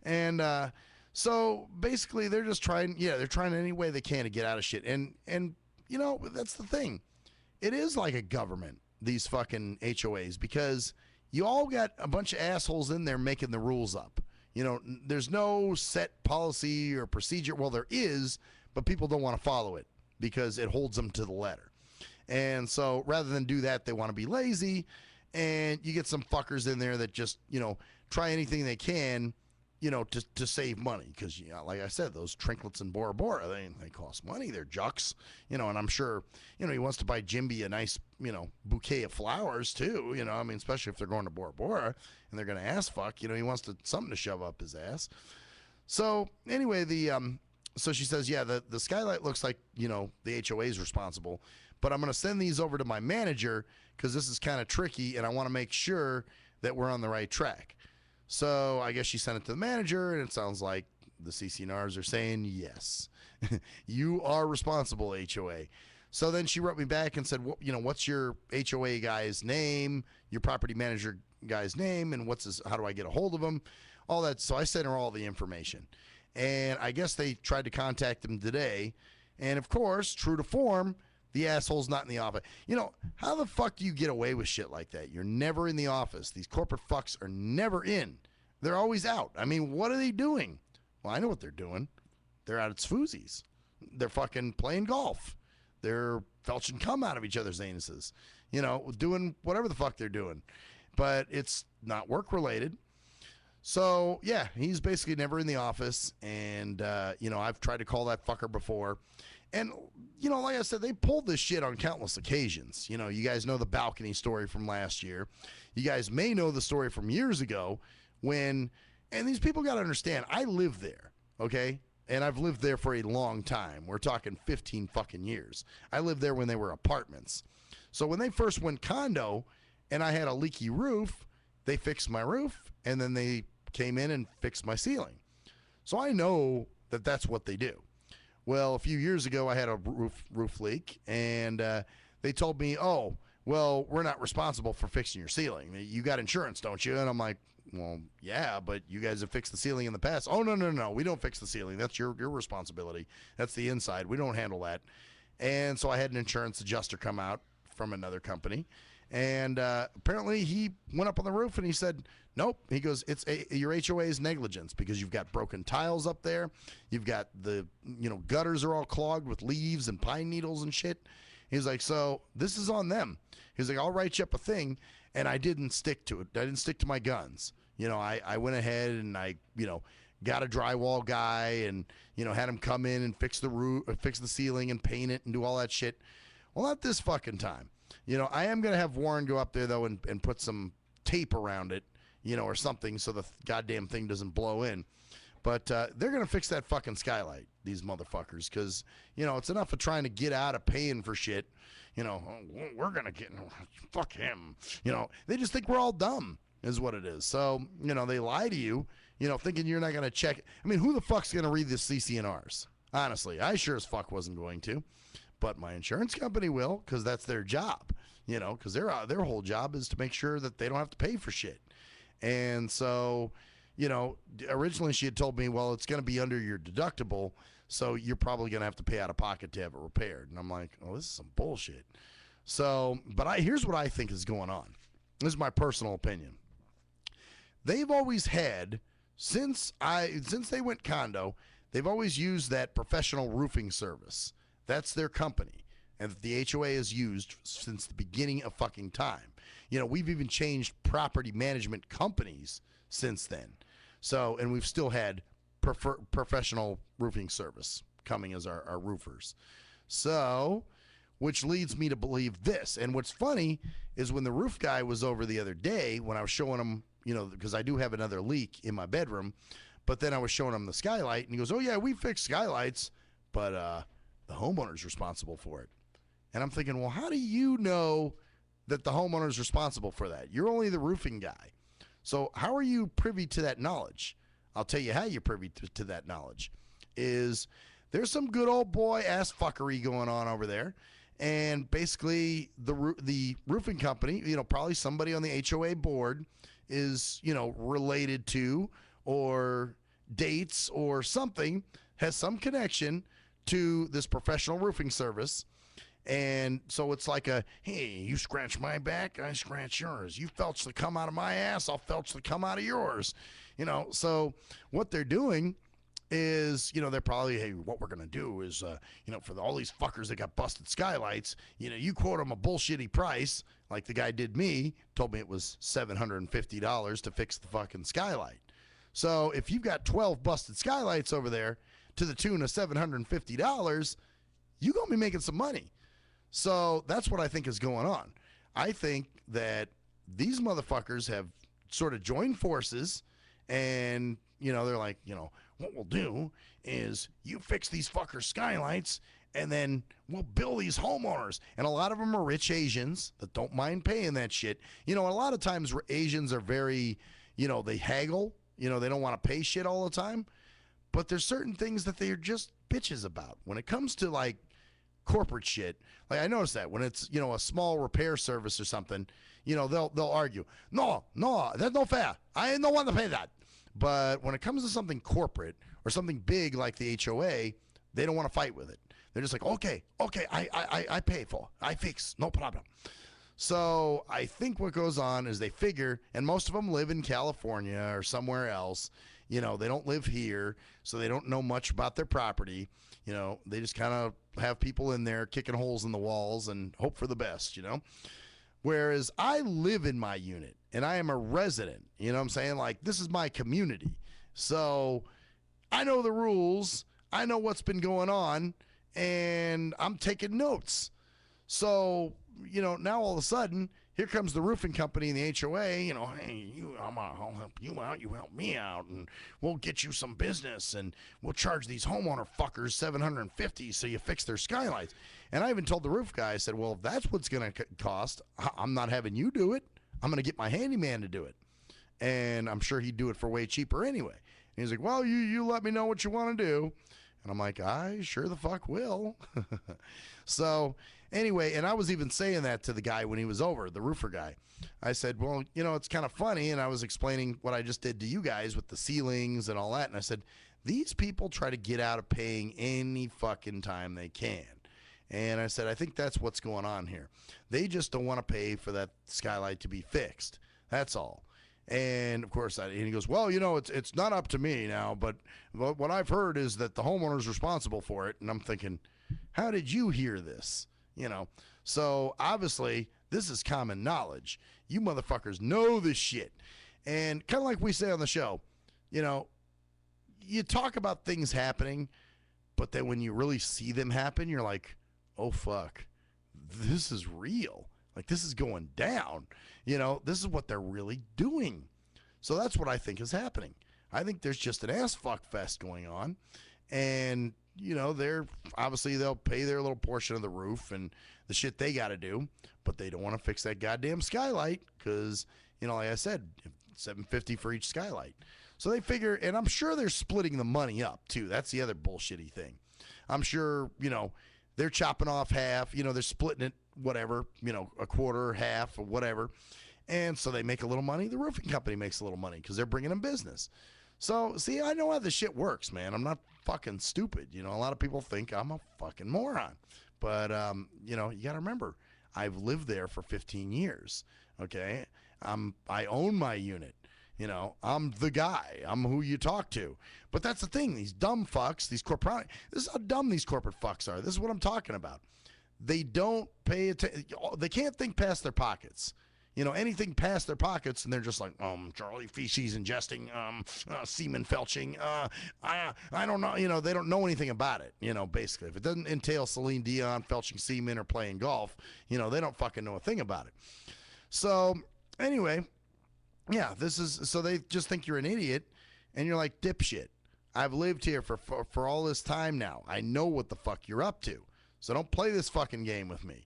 And so basically they're just trying, they're trying any way they can to get out of shit. And that's the thing. It is like a government, these fucking HOAs, because you all got a bunch of assholes in there making the rules up. There's no set policy or procedure. Well, there is, but people don't want to follow it because it holds them to the letter. And so rather than do that, they want to be lazy. And you get some fuckers in there that just, try anything they can, to save money. Because, like I said, those trinklets and Bora Bora, they cost money. They're jucks, and I'm sure, he wants to buy Jimby a nice, bouquet of flowers too, especially if they're going to Bora Bora and they're going to ass fuck, he wants something to shove up his ass. So anyway, so she says, yeah, the skylight looks like, the HOA is responsible, but I'm going to send these over to my manager because this is kind of tricky and I want to make sure that we're on the right track. So I guess she sent it to the manager, and it sounds like the CCNRs are saying, yes, you are responsible, HOA. So then she wrote me back and said, what's your HOA guy's name, your property manager guy's name, and how do I get a hold of him? All that. So I sent her all the information. And I guess they tried to contact him today. And of course, true to form, the asshole's not in the office. How the fuck do you get away with shit like that? You're never in the office. These corporate fucks are never in. They're always out. I mean, what are they doing? Well, I know what they're doing. They're out at Sfoozie's. They're fucking playing golf. They're felching cum out of each other's anuses. Doing whatever the fuck they're doing. But it's not work-related. So, yeah, he's basically never in the office. And, I've tried to call that fucker before. And, like I said, they pulled this shit on countless occasions. You guys know the balcony story from last year. You guys may know the story from years ago and these people got to understand, I live there, okay? And I've lived there for a long time. We're talking 15 fucking years. I lived there when they were apartments. So when they first went condo and I had a leaky roof, they fixed my roof and then they came in and fixed my ceiling. So I know that that's what they do. Well, a few years ago, I had a roof leak, and they told me, oh, well, we're not responsible for fixing your ceiling. You got insurance, don't you? And I'm like, well, yeah, but you guys have fixed the ceiling in the past. Oh, no, we don't fix the ceiling. That's your responsibility. That's the inside. We don't handle that. And so I had an insurance adjuster come out from another company, and apparently he went up on the roof and he said, nope. He goes, your HOA is negligence because you've got broken tiles up there. You've got the, gutters are all clogged with leaves and pine needles and shit. He's like, so this is on them. He's like, I'll write you up a thing. And I didn't stick to it. I didn't stick to my guns. I went ahead and I, got a drywall guy and, had him come in and fix the roof, fix the ceiling and paint it and do all that shit. Well, not this fucking time. I am going to have Warren go up there though and put some tape around it, or something so the goddamn thing doesn't blow in. But they're going to fix that fucking skylight, these motherfuckers, because, it's enough of trying to get out of paying for shit. We're going to get, fuck him. They just think we're all dumb is what it is. So, they lie to you, thinking you're not going to check. I mean, who the fuck's going to read the CCNRs? Honestly, I sure as fuck wasn't going to. But my insurance company will, because that's their job, because their whole job is to make sure that they don't have to pay for shit. And so, originally she had told me, well, it's going to be under your deductible, so you're probably going to have to pay out of pocket to have it repaired. And I'm like, oh, this is some bullshit. So, but here's what I think is going on. This is my personal opinion. They've always had, since they went condo, they've always used that professional roofing service. That's their company, and the HOA has used since the beginning of fucking time. We've even changed property management companies since then. So, and we've still had professional roofing service coming as our roofers. So, which leads me to believe this. And what's funny is when the roof guy was over the other day, when I was showing him, because I do have another leak in my bedroom, but then I was showing him the skylight, and he goes, oh, yeah, we fix skylights, but the homeowner's responsible for it. And I'm thinking, well, how do you know that the homeowner is responsible for that. You're only the roofing guy. So how are you privy to that knowledge? I'll tell you how you're privy to that knowledge. Is there's some good old boy ass fuckery going on over there. And basically the roofing company, probably somebody on the HOA board is, related to or dates or something, has some connection to this professional roofing service. And so it's like hey, you scratch my back, I scratch yours. You felch the cum out of my ass, I'll felch the cum out of yours. So what they're doing is, they're probably, hey, what we're going to do is, for all these fuckers that got busted skylights, you quote them a bullshitty price, like the guy did me, told me it was $750 to fix the fucking skylight. So if you've got 12 busted skylights over there to the tune of $750, you're going to be making some money. So that's what I think is going on. I think that these motherfuckers have sort of joined forces and, they're like, what we'll do is you fix these fuckers' skylights and then we'll bill these homeowners. And a lot of them are rich Asians that don't mind paying that shit. A lot of times Asians are very, they haggle. They don't want to pay shit all the time. But there's certain things that they're just bitches about. When it comes to, like, corporate shit, like I noticed that when it's, a small repair service or something, they'll argue. No, that's no fair. I don't want to pay that. But when it comes to something corporate or something big like the HOA, they don't want to fight with it. They're just like, okay, I pay for, I fix, no problem. So I think what goes on is they figure, and most of them live in California or somewhere else. They don't live here, so they don't know much about their property. They just kind of have people in there kicking holes in the walls and hope for the best, Whereas I live in my unit and I am a resident, you know what I'm saying? Like, this is my community. So I know the rules. I know what's been going on and I'm taking notes. So, now all of a sudden, here comes the roofing company and the HOA, hey, I'll help you out, you help me out, and we'll get you some business, and we'll charge these homeowner fuckers $750 so you fix their skylights. And I even told the roof guy, I said, well, if that's what's going to cost, I'm not having you do it. I'm going to get my handyman to do it. And I'm sure he'd do it for way cheaper anyway. And he's like, well, you let me know what you want to do. And I'm like, I sure the fuck will. So anyway, and I was even saying that to the guy when he was over, the roofer guy. I said, well, it's kind of funny. And I was explaining what I just did to you guys with the ceilings and all that. And I said, these people try to get out of paying any fucking time they can. And I said, I think that's what's going on here. They just don't want to pay for that skylight to be fixed. That's all. And of course, and he goes, well, it's not up to me now, but what I've heard is that the homeowner's responsible for it. And I'm thinking, how did you hear this? So obviously this is common knowledge. You motherfuckers know this shit. And kind of like we say on the show, you talk about things happening, but then when you really see them happen, you're like, oh fuck, this is real. Like, this is going down. This is what they're really doing. So that's what I think is happening. I think there's just an ass fuck fest going on. And, they'll pay their little portion of the roof and the shit they got to do, but they don't want to fix that goddamn skylight because, like I said, $750 for each skylight. So they figure, and I'm sure they're splitting the money up too. That's the other bullshitty thing. I'm sure, they're chopping off half, they're splitting it, whatever, a quarter, half, or whatever. And so they make a little money. The roofing company makes a little money because they're bringing them business. So, see, I know how this shit works, man. I'm not fucking stupid. A lot of people think I'm a fucking moron. But, you got to remember, I've lived there for 15 years, okay? I own my unit. I'm the guy. I'm who you talk to. But that's the thing. These dumb fucks, these corporate, this is how dumb these corporate fucks are. This is what I'm talking about. They don't pay attention. They can't think past their pockets. Anything past their pockets, and they're just like, Charlie feces ingesting, semen felching. I don't know. They don't know anything about it. Basically, if it doesn't entail Celine Dion felching semen or playing golf, they don't fucking know a thing about it. So anyway, yeah, so they just think you're an idiot, and you're like, dipshit. I've lived here for all this time now. I know what the fuck you're up to. So don't play this fucking game with me.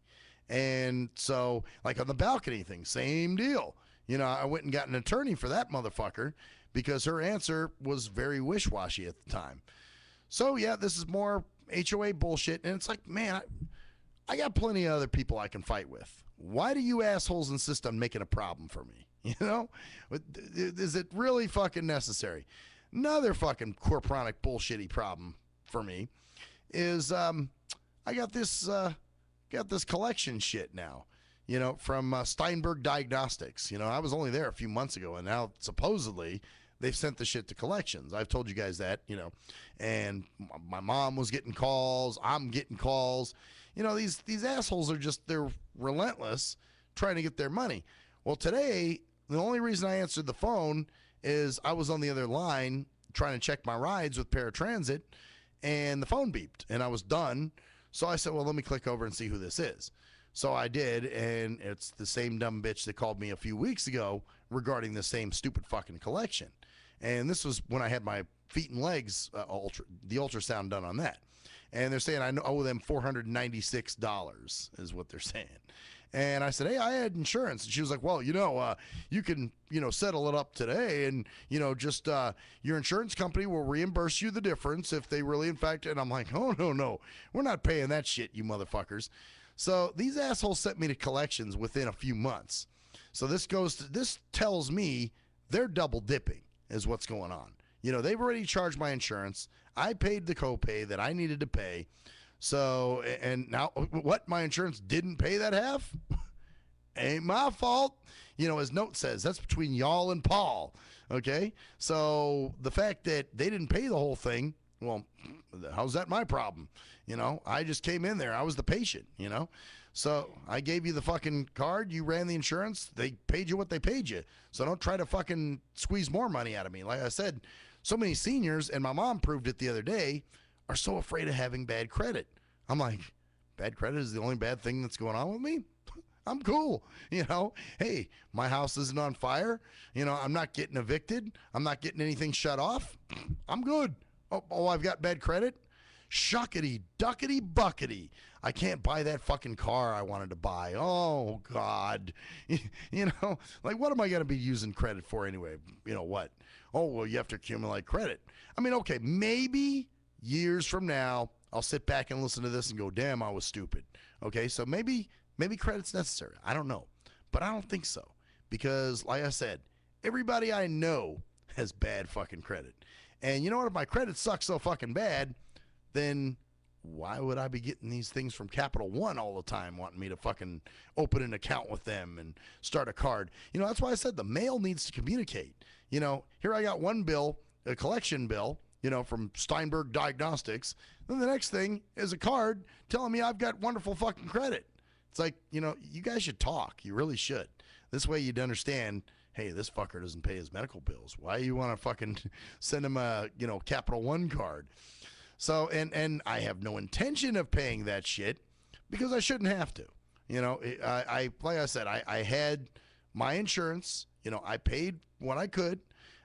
And so, like on the balcony thing, same deal. You know, I went and got an attorney for that motherfucker because her answer was very wish-washy at the time. So, yeah, this is more HOA bullshit. And it's like, man, I got plenty of other people I can fight with. Why do you assholes insist on making a problem for me? You know? Is it really fucking necessary? Another fucking corporonic bullshitty problem for me is I got this collection shit now, you know, from Steinberg Diagnostics. You know, I was only there a few months ago, and now supposedly they've sent the shit to collections. I've told you guys that, you know, and my mom was getting calls. I'm getting calls. You know, these assholes are just, they're relentless trying to get their money. Well, today, the only reason I answered the phone is I was on the other line trying to check my rides with paratransit, and the phone beeped, and I was done. So I said, well, let me click over and see who this is. So I did, and it's the same dumb bitch that called me a few weeks ago regarding the same stupid fucking collection. And this was when I had my feet and legs, the ultrasound done on that. And they're saying I owe them $496 is what they're saying. And I said, hey, I had insurance. And she was like, well, you can, settle it up today. And, just your insurance company will reimburse you the difference if they really, in fact. And I'm like, oh, no. We're not paying that shit, you motherfuckers. So these assholes sent me to collections within a few months. So this tells me they're double dipping is what's going on. They've already charged my insurance. I paid the copay that I needed to pay. So, and now what? My insurance didn't pay that half? Ain't my fault. As note says, that's between y'all and Paul. Okay? So the fact that they didn't pay the whole thing, well, how's that my problem? I just came in there. I was the patient, So I gave you the fucking card. You ran the insurance. They paid you what they paid you. So don't try to fucking squeeze more money out of me. Like I said, so many seniors, and my mom proved it the other day, are so afraid of having bad credit. I'm like, bad credit is the only bad thing that's going on with me? I'm cool. Hey, my house isn't on fire. I'm not getting evicted. I'm not getting anything shut off. I'm good. Oh, I've got bad credit? Shuckety, duckety, buckety. I can't buy that fucking car I wanted to buy. Oh, God. Like, what am I going to be using credit for anyway? What? Oh, well, you have to accumulate credit. I mean, okay, maybe years from now, I'll sit back and listen to this and go, damn, I was stupid. Okay, so maybe credit's necessary. I don't know. But I don't think so. Because, like I said, everybody I know has bad fucking credit. And you know what? If my credit sucks so fucking bad, then why would I be getting these things from Capital One all the time, wanting me to fucking open an account with them and start a card? That's why I said the mail needs to communicate. Here I got one bill, a collection bill, from Steinberg Diagnostics. Then the next thing is a card telling me I've got wonderful fucking credit. It's like, you guys should talk. You really should. This way you'd understand, hey, this fucker doesn't pay his medical bills. Why you want to fucking send him a, Capital One card? So, and I have no intention of paying that shit because I shouldn't have to. Like I said, I had my insurance. I paid what I could.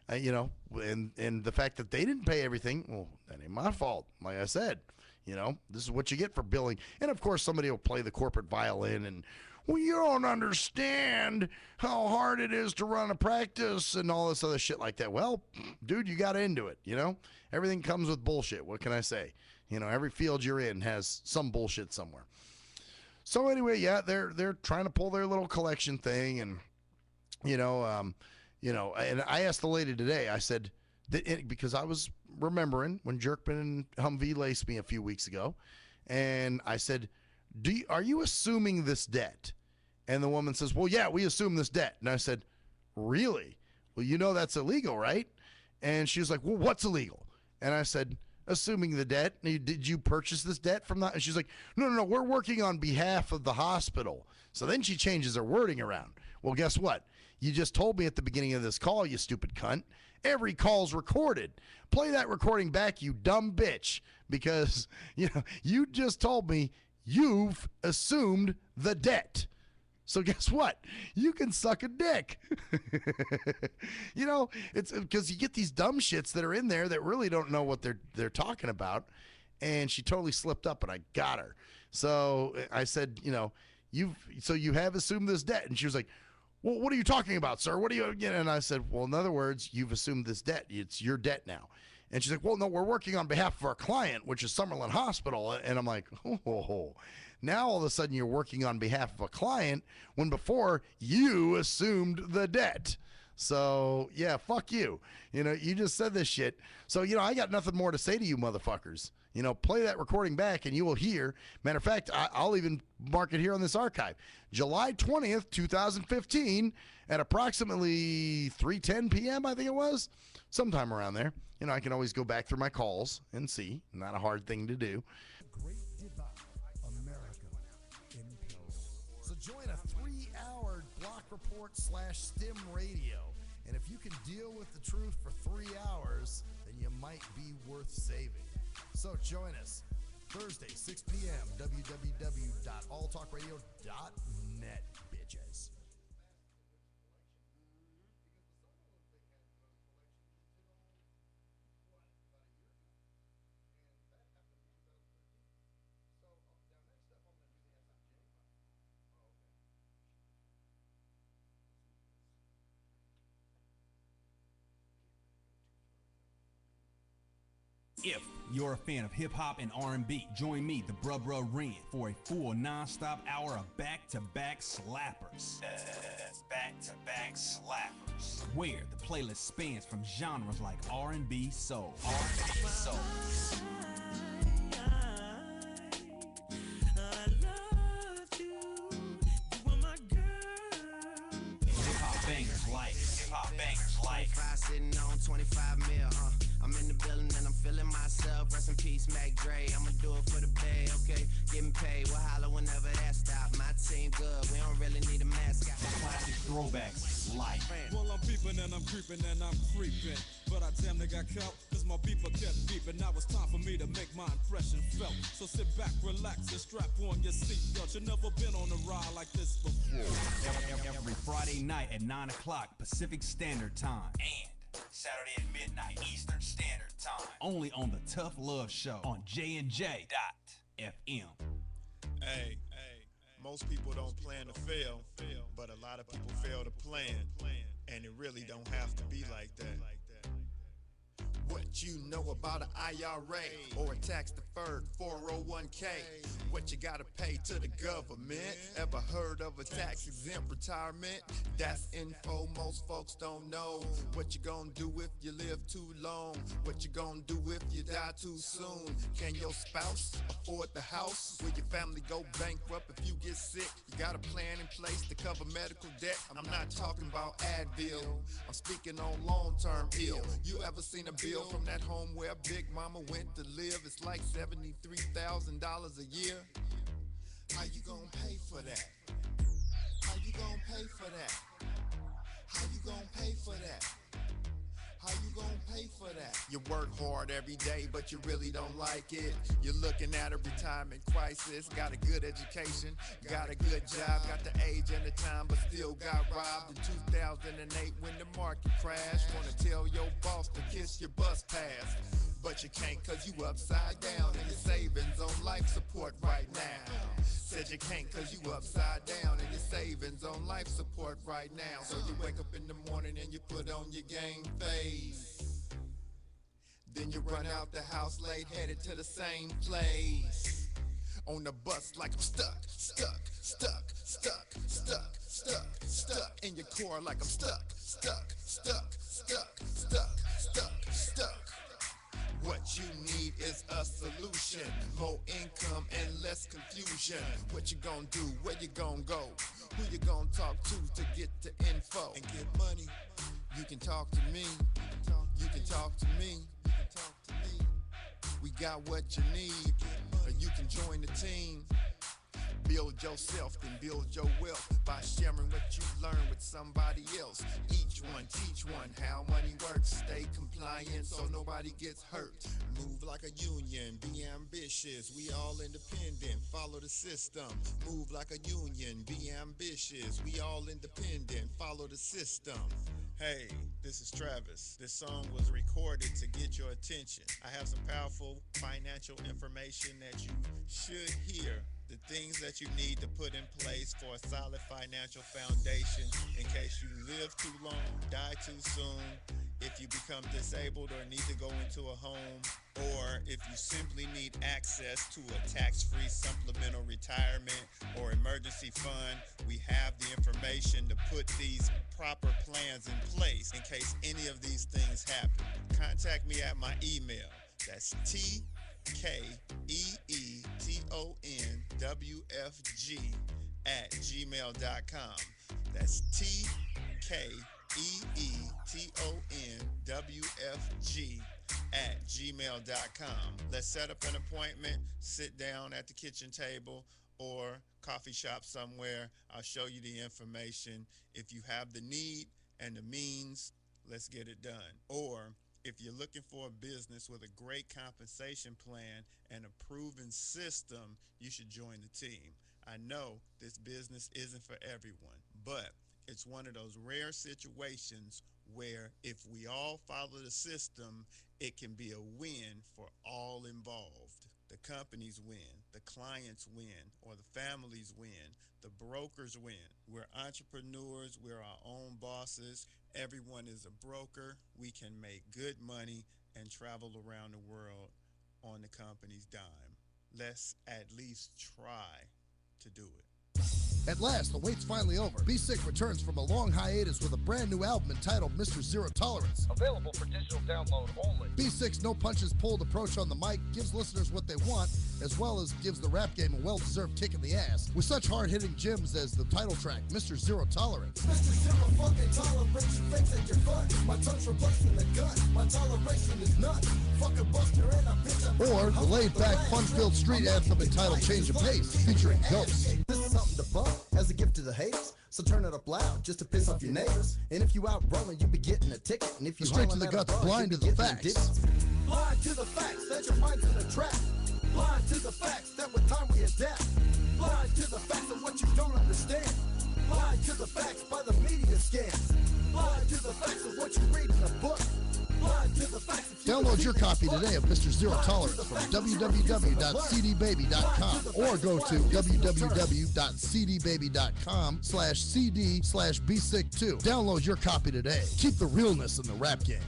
And the fact that they didn't pay everything, well, that ain't my fault. Like I said, this is what you get for billing. And of course, somebody will play the corporate violin and, well, you don't understand how hard it is to run a practice and all this other shit like that. Well, dude, you got into it, Everything comes with bullshit. What can I say? Every field you're in has some bullshit somewhere. So anyway, yeah, they're trying to pull their little collection thing, and and I asked the lady today, I said, because I was remembering when Jerkman and Humvee laced me a few weeks ago, and I said, are you assuming this debt? And the woman says, well, yeah, we assume this debt. And I said, really? Well, that's illegal, right? And she was like, well, what's illegal? And I said, assuming the debt. Did you purchase this debt from that? And she's like, no, we're working on behalf of the hospital. So then she changes her wording around. Well, guess what? You just told me at the beginning of this call, you stupid cunt. Every call's recorded. Play that recording back, you dumb bitch. Because, you just told me you've assumed the debt. So guess what? You can suck a dick. It's because you get these dumb shits that are in there that really don't know what they're talking about. And she totally slipped up, and I got her. So I said, so you have assumed this debt. And she was like, well, what are you talking about, sir? What are you, and I said, well, in other words, you've assumed this debt. It's your debt now. And she's like, well, no, we're working on behalf of our client, which is Summerlin Hospital. And I'm like, oh, now all of a sudden you're working on behalf of a client when before you assumed the debt. So, yeah, fuck you. You just said this shit. So, I got nothing more to say to you motherfuckers. Play that recording back and you will hear. Matter of fact, I'll even mark it here on this archive. July 20th, 2015 at approximately 3:10 p.m., I think it was. Sometime around there. I can always go back through my calls and see. Not a hard thing to do. Great Divide, America implode. So join a 3-hour block report /STIM radio. And if you can deal with the truth for 3 hours, then you might be worth saving. So join us Thursday, 6 p.m., www.alltalkradio.net, bitches. If you're a fan of hip-hop and R&B, join me, the Bruh Ren, for a full non-stop hour of back-to-back slappers. Back-to-back slappers. Where the playlist spans from genres like R&B, soul. Hip-hop bangers like 25 sitting on 25 mil, I'm in the building and I'm feeling myself. Rest in peace, Mac Dre. I'ma do it for the pay, okay? Getting paid, we'll holler whenever that stop. My team good, we don't really need a mascot. Classic throwbacks like. Well, I'm peeping and I'm creeping and I'm creeping. But I damn near got caught, cause my beeper kept beeping. Now it's time for me to make my impression felt. So sit back, relax, and strap on your seatbelt. You've never been on a ride like this before. Every Friday night at 9 o'clock Pacific Standard Time. And Saturday at midnight Eastern Standard Time. Only on the Tough Love Show on JNJ.FM. Hey, most people don't plan to fail, but a lot of people fail to plan, and it really don't have to be like that. What you know about an IRA or a tax-deferred 401k? What you gotta pay to the government? Ever heard of a tax-exempt retirement? That's info most folks don't know. What you gonna do if you live too long? What you gonna do if you die too soon? Can your spouse afford the house? Will your family go bankrupt if you get sick? You got a plan in place to cover medical debt? I'm not talking about Advil. I'm speaking on long-term ill. You ever seen a bill from that home where Big Mama went to live? It's like $73,000 a year. How you gonna pay for that? How you gonna pay for that? How you gonna pay for that? How you gonna pay for that? You work hard every day, but you really don't like it. You're looking at a retirement crisis. Got a good education, got a good job, got the age and the time, but still got robbed in 2008 when the market crashed. Wanna tell your boss to kiss your bus pass, but you can't cause you upside down and your savings on life support right now. Said you can't cause you upside down and your savings on life support right now. So you wake up in the morning and you put on your game face. Then you run out the house late, headed to the same place. On the bus like I'm stuck in your core like I'm stuck. What you need is a solution, more income and less confusion. What you gonna do, where you gonna go, who you gonna talk to get the info and get money? You can talk to me, you can talk to me. We got what you need, or you can join the team. Build yourself, then build your wealth by sharing what you learn with somebody else. Each one, teach one how money works. Stay compliant so nobody gets hurt. Move like a union, be ambitious. We all independent, follow the system. Move like a union, be ambitious. We all independent, follow the system. Hey, this is Travis. This song was recorded to get your attention. I have some powerful financial information that you should hear. The things that you need to put in place for a solid financial foundation in case you live too long, die too soon, if you become disabled or need to go into a home, or if you simply need access to a tax-free supplemental retirement or emergency fund, we have the information to put these proper plans in place in case any of these things happen. Contact me at my email. That's tkeetonwfg@gmail.com. That's tkeetonwfg@gmail.com. Let's set up an appointment, sit down at the kitchen table or coffee shop somewhere. I'll show you the information. If you have the need and the means, let's get it done. Or if you're looking for a business with a great compensation plan and a proven system, you should join the team. I know this business isn't for everyone, but it's one of those rare situations where if we all follow the system, it can be a win for all involved. The companies win, the clients win, or the families win, the brokers win. We're entrepreneurs, we're our own bosses. Everyone is a broker. We can make good money and travel around the world on the company's dime. Let's at least try to do it. At last, the wait's finally over. Be Sick returns from a long hiatus with a brand new album entitled Mr. Zero Tolerance. Available for digital download only. Be Sick's no punches pulled approach on the mic gives listeners what they want, as well as gives the rap game a well-deserved kick in the ass, with such hard-hitting gems as the title track, Mr. Zero Tolerance. Mr. Zero fucking tolerance, you think that you're fun. My tongue's replacing the gun. My toleration is none. Fuck a buster and a bitch. Or the laid-back, fun-filled street anthem entitled Change of Pace, featuring Ghost. This is something to bump as a gift to the haters. So turn it up loud just to piss off your neighbors. And if you out rolling, you be getting a ticket. And if you Straight to the guts, blind to the facts. Blind to the facts that your mind's in a trap. Blind to the facts that with time we adapt. Blind to the facts of what you don't understand. Blind to the facts by the media scans. Blind to the facts of what you read in a book. Blind to the facts. Download your copy today of Mr. Zero Tolerance from www.cdbaby.com or go to www.cdbaby.com/cd/bsick2. Download your copy today. Keep the realness in the rap game.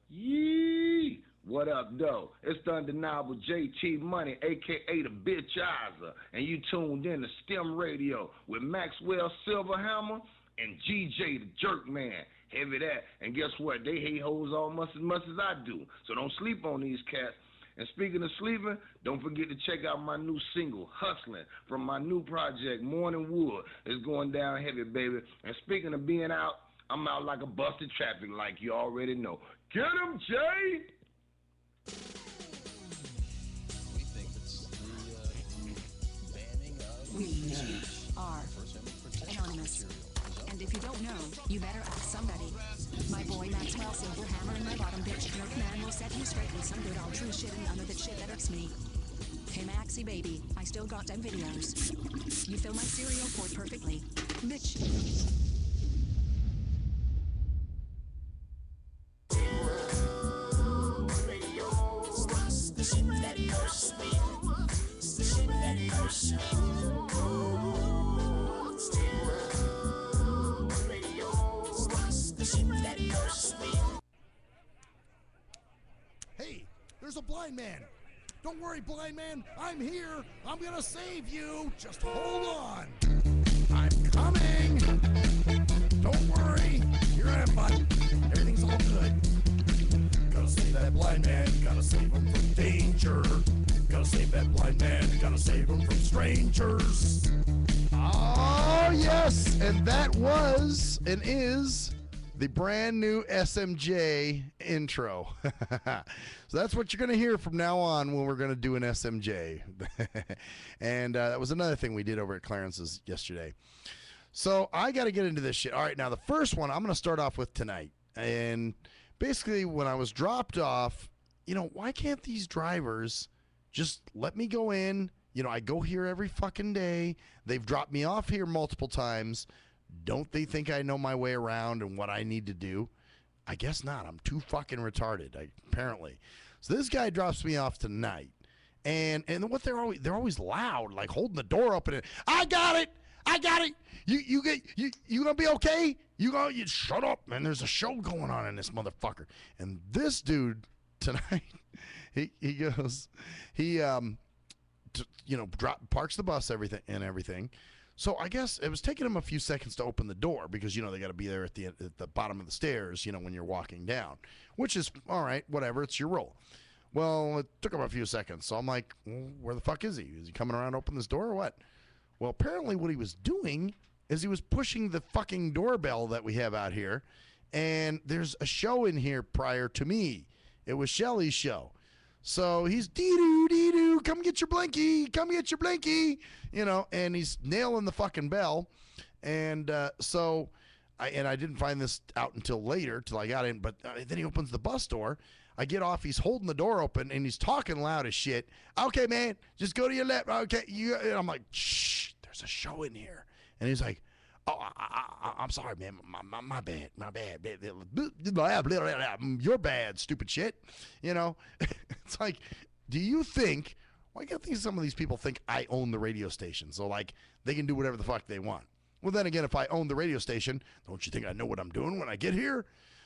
Yee! What up, though? It's the undeniable JT Money, a.k.a. the Bitchizer, and you tuned in to STIM Radio with Maxwell Silverhammer and GJ the Jerk Man. Heavy that. And guess what? They hate hoes almost as much as I do. So don't sleep on these cats. And speaking of sleeping, don't forget to check out my new single, Hustling, from my new project, Morning Wood. It's going down heavy, baby. And speaking of being out, I'm out like a busted traffic like you already know. Get him, Jay! We think it's the banning of We are anonymous. And if you don't know, you better ask somebody. My boy Maxwell Silverhammer and my bottom bitch Jerk Man will set you straight with some good old true shit and none of that shit that irks me. Hey Maxie baby, I still got them videos. You fill my cereal port perfectly. Bitch. The shit that hurts me. The shit that hurts me. Hey, there's a blind man. Don't worry, blind man. I'm here. I'm gonna save you. Just hold on. I'm coming. Don't worry. Here I am, bud. Everything's all good. Gotta save that blind man. Gotta save him from danger. Gotta save that blind man. Gotta save him from strangers. Oh, yes. And that was and is the brand new SMJ intro. So that's what you're going to hear from now on when we're going to do an SMJ. And that was another thing we did over at Clarence's yesterday. So I got to get into this shit. All right, now the first one I'm going to start off with tonight. And basically when I was dropped off, you know, why can't these drivers just let me go in? You know, I go here every fucking day. They've dropped me off here multiple times. Don't they think I know my way around and what I need to do? I guess not. I'm too fucking retarded, apparently. So this guy drops me off tonight, And what they're always loud, like holding the door open. And, I got it. You gonna be okay? You shut up, man. There's a show going on in this motherfucker. And this dude tonight, he goes, parks the bus, everything. So I guess it was taking him a few seconds to open the door because, they got to be there at the bottom of the stairs, when you're walking down, which is all right, whatever. It's your role. Well, it took him a few seconds. So I'm like, well, where the fuck is he? Is he coming around to open this door or what? Well, apparently what he was doing is he was pushing the fucking doorbell that we have out here. And there's a show in here prior to me. It was Shelly's show. So he's dee-doo, come get your blinky, and he's nailing the fucking bell. And I didn't find this out until later, till I got in, but then he opens the bus door. I get off, he's holding the door open, and he's talking loud as shit. Okay, man, just go to your left. Okay, and I'm like, shh, there's a show in here. And he's like, oh, I'm sorry, man, my bad. You're bad, stupid shit. It's like, do you think, I think some of these people think I own the radio station, so like they can do whatever the fuck they want. Well, then again, if I own the radio station, don't you think I know what I'm doing when I get here?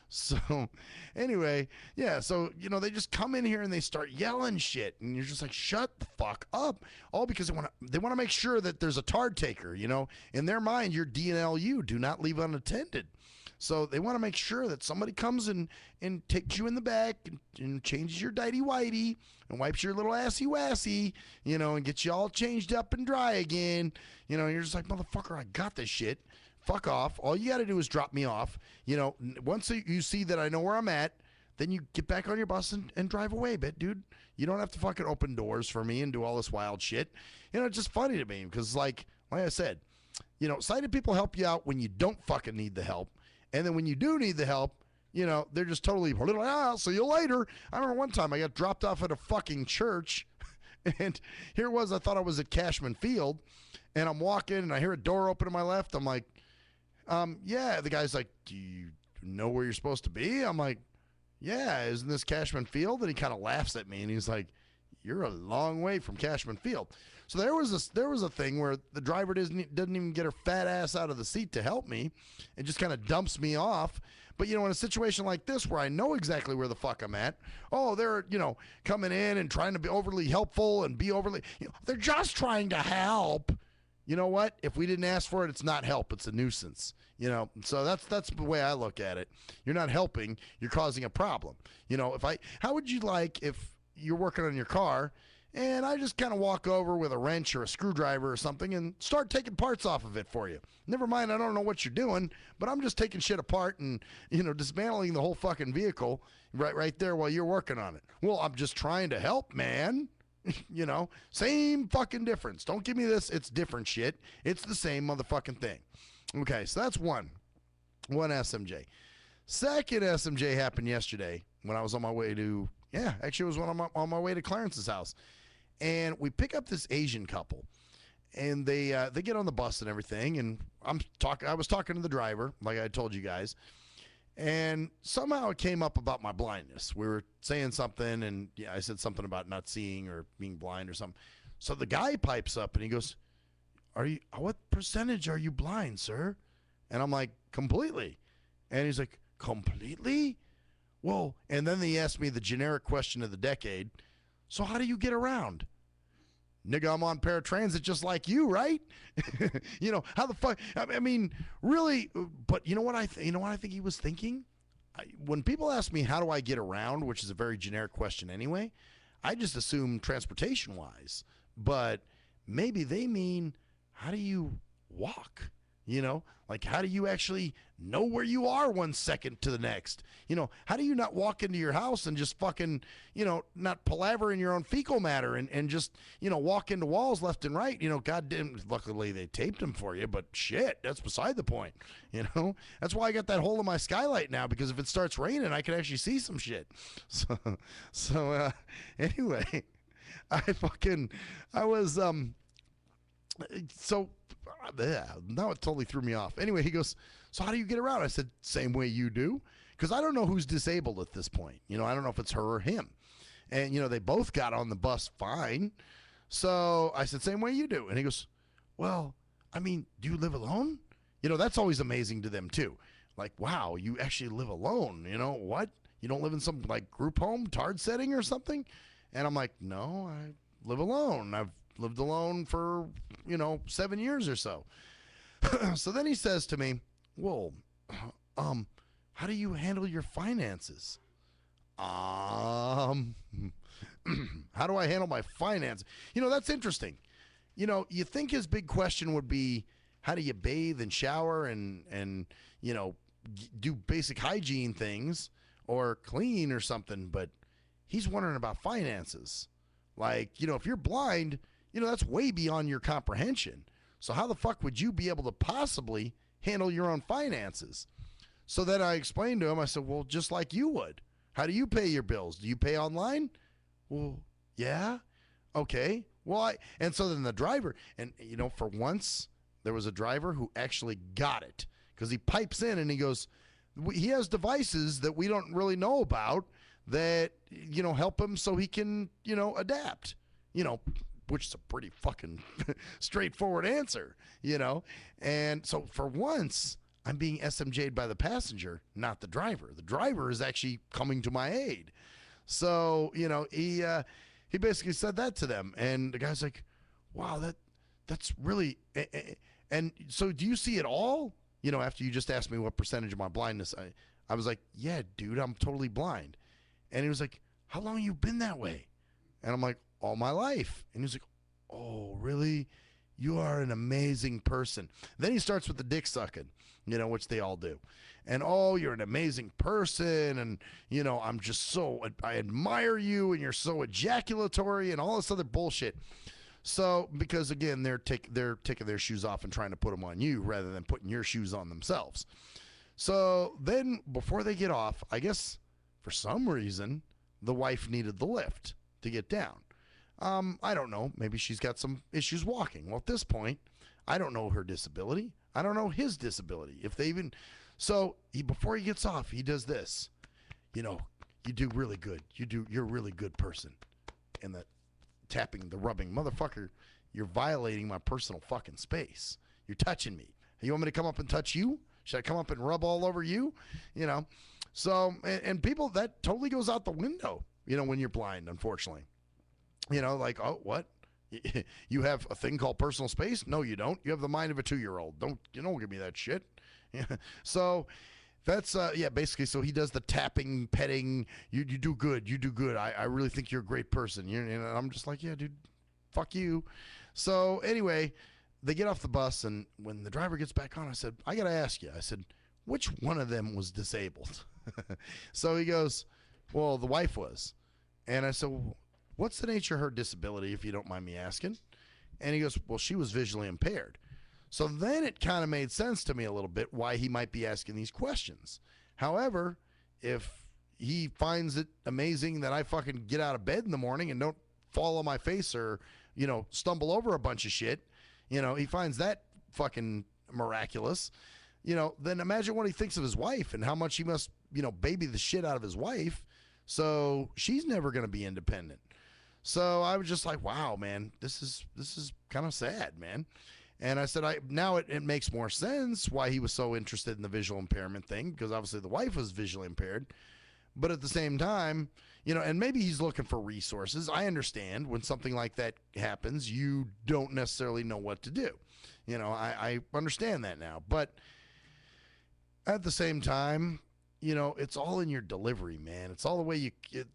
So anyway, yeah, so, they just come in here and they start yelling shit, and you're just like, shut the fuck up. All because they want to make sure that there's a tard taker, in their mind, you're DNLU, do not leave unattended. So they want to make sure that somebody comes and takes you in the back and changes your dighty-whitey and wipes your little assy-wassy, and gets you all changed up and dry again. You're just like, motherfucker, I got this shit. Fuck off. All you got to do is drop me off. Once you see that I know where I'm at, then you get back on your bus and drive away, dude. You don't have to fucking open doors for me and do all this wild shit. It's just funny to me because, like I said, sighted people help you out when you don't fucking need the help. And then when you do need the help, they're just totally, I'll see you later. I remember one time I got dropped off at a fucking church, and here it was, I thought I was at Cashman Field, and I'm walking, and I hear a door open to my left. I'm like, yeah. The guy's like, do you know where you're supposed to be? I'm like, yeah, isn't this Cashman Field? And he kind of laughs at me, and he's like, you're a long way from Cashman Field. So there was a thing where the driver doesn't even get her fat ass out of the seat to help me and just kind of dumps me off. But, in a situation like this where I know exactly where the fuck I'm at, they're, coming in and trying to be overly helpful and be overly, they're just trying to help. You know what? If we didn't ask for it, it's not help. It's a nuisance. So that's the way I look at it. You're not helping. You're causing a problem. How would you like if you're working on your car and I just kind of walk over with a wrench or a screwdriver or something and start taking parts off of it for you? Never mind, I don't know what you're doing, but I'm just taking shit apart and, dismantling the whole fucking vehicle right there while you're working on it. Well, I'm just trying to help, man. Same fucking difference. Don't give me this, it's different shit. It's the same motherfucking thing. Okay, so that's one SMJ. Second SMJ happened yesterday when I was on my way to, actually it was when I'm on my way to Clarence's house. And we pick up this Asian couple, and they get on the bus and everything, and I was talking to the driver, like I told you guys, and somehow it came up about my blindness. We were saying something, and I said something about not seeing or being blind or something. So the guy pipes up and he goes, what percentage are you blind, sir? And I'm like, completely. And he's like, completely? Whoa. And then he asked me the generic question of the decade. So how do you get around? Nigga, I'm on paratransit just like you, right? How the fuck? I mean, really, but you know what I think he was thinking? When people ask me how do I get around, which is a very generic question anyway, I just assume transportation-wise. But maybe they mean, how do you walk? Like, how do you actually know where you are 1 second to the next? How do you not walk into your house and just fucking, not palaver in your own fecal matter and just, walk into walls left and right? Goddamn, luckily they taped them for you, but shit, that's beside the point. That's why I got that hole in my skylight now, because if it starts raining, I can actually see some shit. So anyway, now it totally threw me off. Anyway, he goes, so how do you get around? I said, same way you do. Because I don't know who's disabled at this point. I don't know if it's her or him. And, they both got on the bus fine. So I said, same way you do. And he goes, well, I mean, do you live alone? That's always amazing to them too. Like, wow, you actually live alone. What? You don't live in some like group home, tard setting or something? And I'm like, no, I live alone. I've lived alone for, 7 years or so. So then he says to me, well, how do you handle your finances? How do I handle my finances? That's interesting. You think his big question would be, how do you bathe and shower and do basic hygiene things or clean or something? But he's wondering about finances. Like, if you're blind, that's way beyond your comprehension. So how the fuck would you be able to possibly handle your own finances? So then I explained to him, I said, well, just like you would. How do you pay your bills? Do you pay online? Well, yeah. Okay. Well, and so then the driver, and for once, there was a driver who actually got it, because he pipes in and he goes, he has devices that we don't really know about that, help him so he can, adapt, which is a pretty fucking straightforward answer, And so for once, I'm being SMJ'd by the passenger, not the driver. The driver is actually coming to my aid. So, he basically said that to them. And the guy's like, wow, that's really... And so do you see it all? After you just asked me what percentage of my blindness, I was like, yeah, dude, I'm totally blind. And he was like, how long have you been that way? And I'm like, all my life. And he was like, oh, really? You are an amazing person. Then he starts with the dick sucking, which they all do. And, oh, you're an amazing person. And, I'm just I admire you, and you're so ejaculatory and all this other bullshit. So, because again, they're taking their shoes off and trying to put them on you rather than putting your shoes on themselves. So then before they get off, I guess for some reason, the wife needed the lift to get down. I don't know. Maybe she's got some issues walking. Well, at this point, I don't know her disability. I don't know his disability. Before he gets off, he does this. You do really good. You're a really good person. And the tapping, the rubbing, motherfucker, you're violating my personal fucking space. You're touching me. You want me to come up and touch you? Should I come up and rub all over you? So, and people, that totally goes out the window, when you're blind, unfortunately. Like, oh, what? You have a thing called personal space? No, you don't. You have the mind of a 2-year-old. Don't give me that shit. So that's, basically, so he does the tapping, petting. You do good. You do good. I really think you're a great person. And I'm just like, yeah, dude, fuck you. So anyway, they get off the bus, and when the driver gets back on, I said, I got to ask you. I said, which one of them was disabled? So he goes, well, the wife was. And I said, well, what's the nature of her disability, if you don't mind me asking? And he goes, well, she was visually impaired. So then it kind of made sense to me a little bit why he might be asking these questions. However, if he finds it amazing that I fucking get out of bed in the morning and don't fall on my face or, stumble over a bunch of shit, he finds that fucking miraculous, then imagine what he thinks of his wife and how much he must, baby the shit out of his wife. So she's never going to be independent. So I was just like, wow, man, this is kind of sad, man. And I said, now it makes more sense why he was so interested in the visual impairment thing, because obviously the wife was visually impaired. But at the same time, and maybe he's looking for resources. I understand when something like that happens, you don't necessarily know what to do. I understand that now. But at the same time, it's all in your delivery, man. It's all the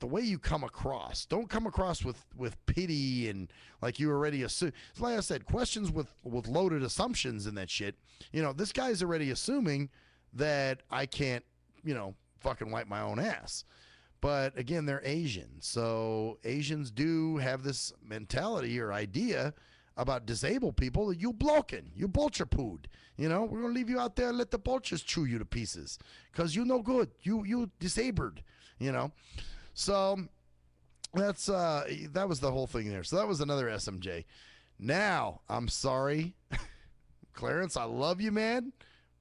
way you come across. Don't come across with pity and like you already assume. Like I said, questions with loaded assumptions and that shit. This guy's already assuming that I can't, fucking wipe my own ass. But again, they're Asian. So Asians do have this mentality or idea about disabled people that you bloken, you vulture pooed. We're going to leave you out there and let the vultures chew you to pieces because you no good. You disabled, So that's that was the whole thing there. So that was another SMJ. Now, I'm sorry, Clarence, I love you, man,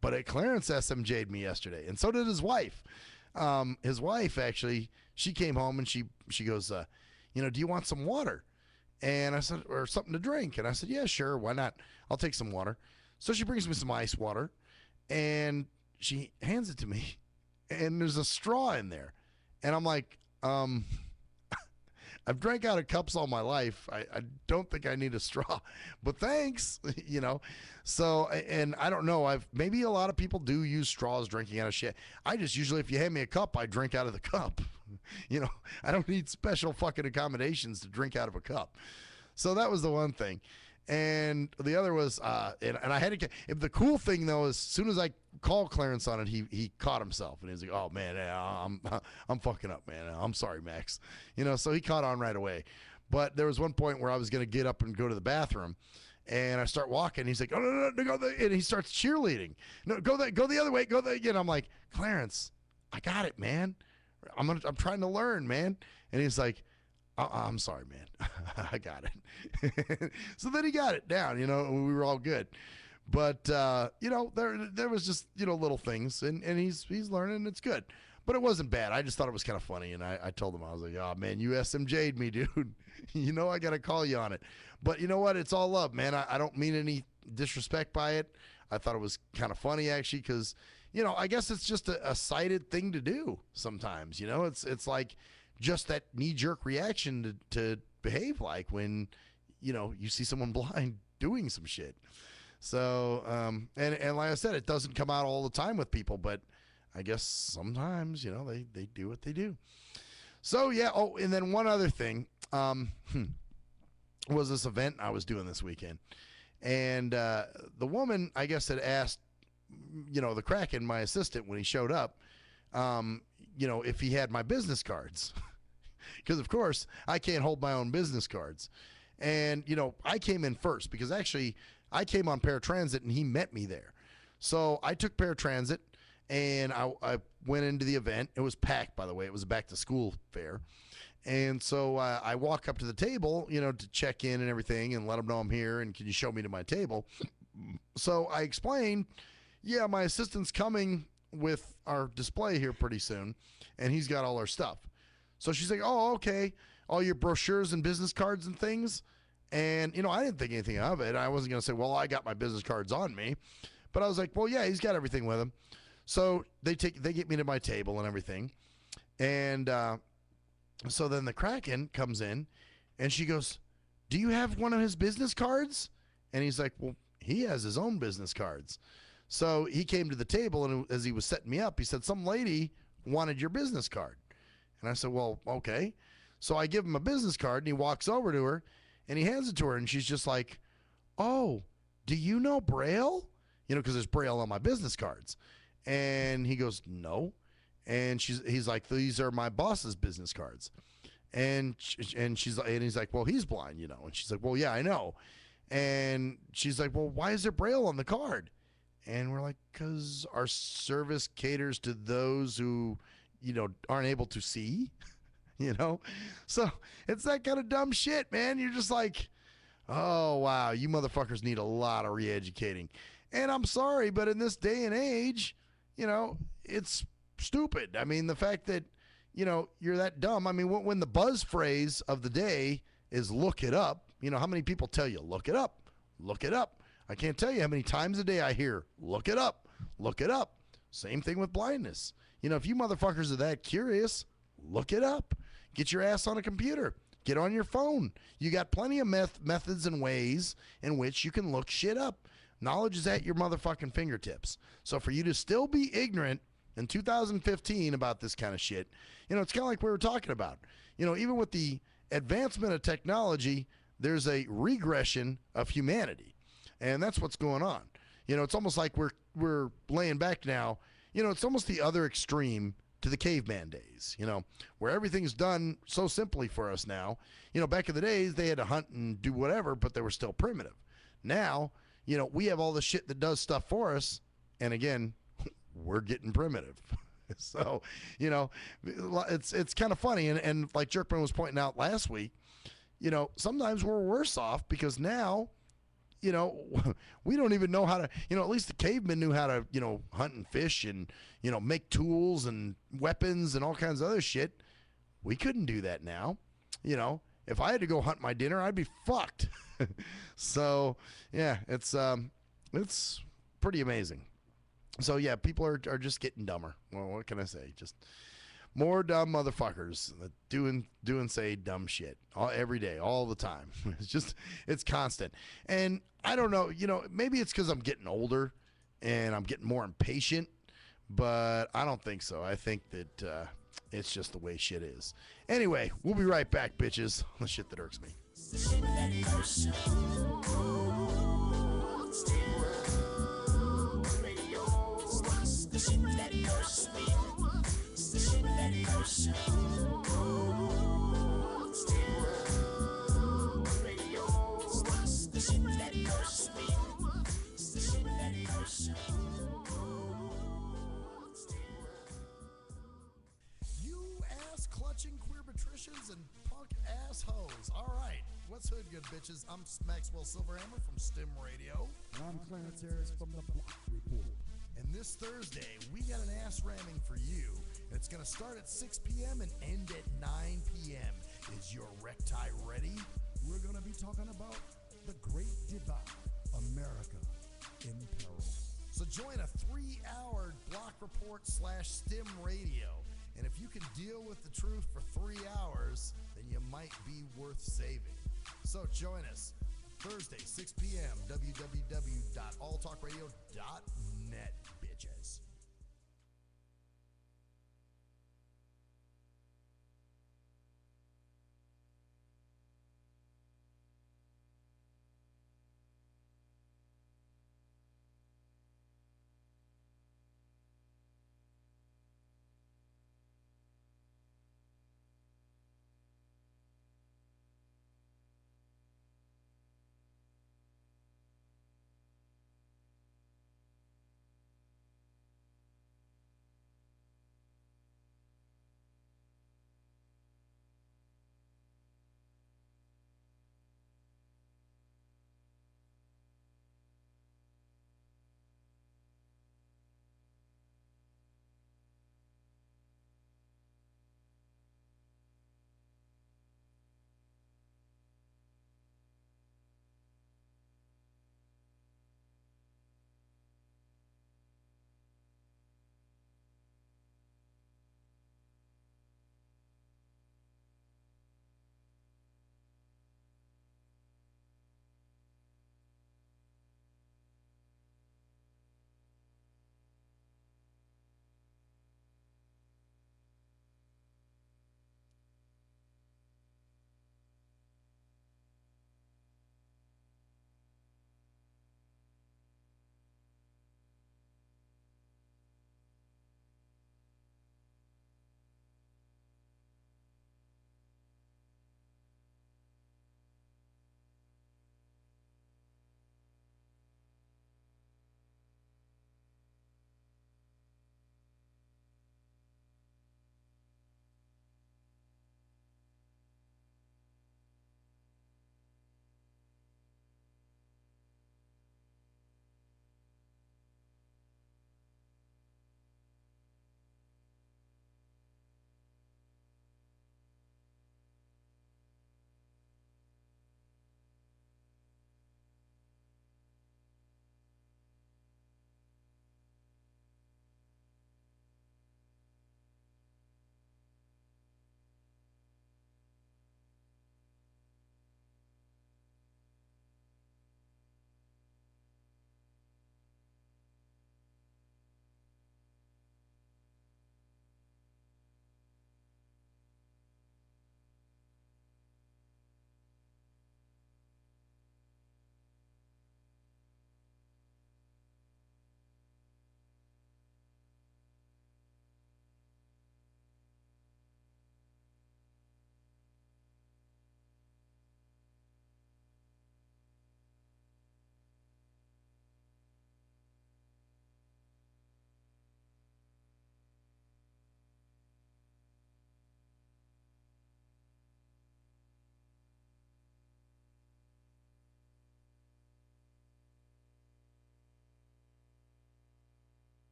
but Clarence SMJ'd me yesterday, and so did his wife. His wife, actually, she came home and she goes, do you want some water? And I said, or something to drink. And I said, yeah, sure. Why not? I'll take some water. So she brings me some ice water and she hands it to me and there's a straw in there. And I'm like, I've drank out of cups all my life. I don't think I need a straw, but thanks, So, and I don't know. Maybe a lot of people do use straws drinking out of shit. I just usually, if you hand me a cup, I drink out of the cup. I don't need special fucking accommodations to drink out of a cup. So that was the one thing. And the other was, and I had to. If the cool thing though is, as soon as I called Clarence on it, he caught himself and he was like, "Oh man, I'm fucking up, man. I'm sorry, Max." So he caught on right away. But there was one point where I was gonna get up and go to the bathroom, and I start walking. He's like, "Oh no, go there!" And he starts cheerleading. No, go the other way, go there. And I'm like, "Clarence, I got it, man. I'm trying to learn, man." And he's like, I'm sorry, man. I got it. So then he got it down, and we were all good. But, there was just, little things, and he's learning. It's good. But it wasn't bad. I just thought it was kind of funny, and I told him, I was like, oh, man, you SMJ'd me, dude. I got to call you on it. But you know what? It's all love, man. I don't mean any disrespect by it. I thought it was kind of funny, actually, because, I guess it's just a cited thing to do sometimes. It's like just that knee-jerk reaction to behave like when, you see someone blind doing some shit. So, and like I said, it doesn't come out all the time with people, but I guess sometimes, they do what they do. So, yeah. Oh, and then one other thing was this event I was doing this weekend. And the woman, I guess, had asked, the Kraken, my assistant, when he showed up, if he had my business cards. Because, of course, I can't hold my own business cards. And, I came in first because actually I came on paratransit and he met me there. So I took paratransit and I went into the event. It was packed, by the way. It was a back-to-school fair. And so I walk up to the table, to check in and everything and let them know I'm here and can you show me to my table. So I explained, yeah, my assistant's coming with our display here pretty soon, and he's got all our stuff. So she's like, oh, okay, all your brochures and business cards and things. And, I didn't think anything of it. I wasn't going to say, well, I got my business cards on me. But I was like, well, yeah, he's got everything with him. So they get me to my table and everything. And so then the Kraken comes in, and she goes, do you have one of his business cards? And he's like, well, he has his own business cards. So he came to the table, and as he was setting me up, he said, some lady wanted your business card. And I said, well, okay. So I give him a business card, and he walks over to her, and he hands it to her, and she's just like, oh, do you know Braille? Because there's Braille on my business cards. And he goes, no. And he's like, these are my boss's business cards. And he's like, well, he's blind, And she's like, well, yeah, I know. And she's like, well, why is there Braille on the card? And we're like, because our service caters to those who, aren't able to see, So it's that kind of dumb shit, man. You're just like, oh, wow, you motherfuckers need a lot of re-educating. And I'm sorry, but in this day and age, it's stupid. I mean, the fact that, you're that dumb. I mean, when the buzz phrase of the day is look it up, how many people tell you, look it up, look it up. I can't tell you how many times a day I hear, look it up, look it up. Same thing with blindness. If you motherfuckers are that curious, look it up. Get your ass on a computer. Get on your phone. You got plenty of methods and ways in which you can look shit up. Knowledge is at your motherfucking fingertips. So for you to still be ignorant in 2015 about this kind of shit, it's kind of like we were talking about. Even with the advancement of technology, there's a regression of humanity. And that's what's going on. It's almost like we're laying back now. It's almost the other extreme to the caveman days, where everything's done so simply for us now. Back in the days, they had to hunt and do whatever, but they were still primitive. Now, we have all the shit that does stuff for us. And again, we're getting primitive. So, it's kind of funny. And like Jerkman was pointing out last week, sometimes we're worse off because now, we don't even know how to, at least the cavemen knew how to, hunt and fish and, make tools and weapons and all kinds of other shit. We couldn't do that now. You know, if I had to go hunt my dinner, I'd be fucked. So, yeah, it's pretty amazing. So, yeah, people are just getting dumber. Well, what can I say? Just more dumb motherfuckers that say dumb shit every day, all the time. It's constant. And I don't know, maybe it's because I'm getting older and I'm getting more impatient, but I don't think so. I think that it's just the way shit is. Anyway, we'll be right back, bitches, on the shit that irks me. You ass-clutching queer patricians and punk assholes. All right, what's hood, good bitches? I'm Maxwell Silverhammer from STIM Radio. And I'm Clarence Harris from the Block Report. And this Thursday, we got an ass ramming for you. It's going to start at 6 p.m. and end at 9 p.m. Is your recti ready? We're going to be talking about the Great Divide, America in peril. So join a 3-hour Block Report / STIM Radio. And if you can deal with the truth for 3 hours, then you might be worth saving. So join us Thursday, 6 p.m., www.alltalkradio.net, bitches.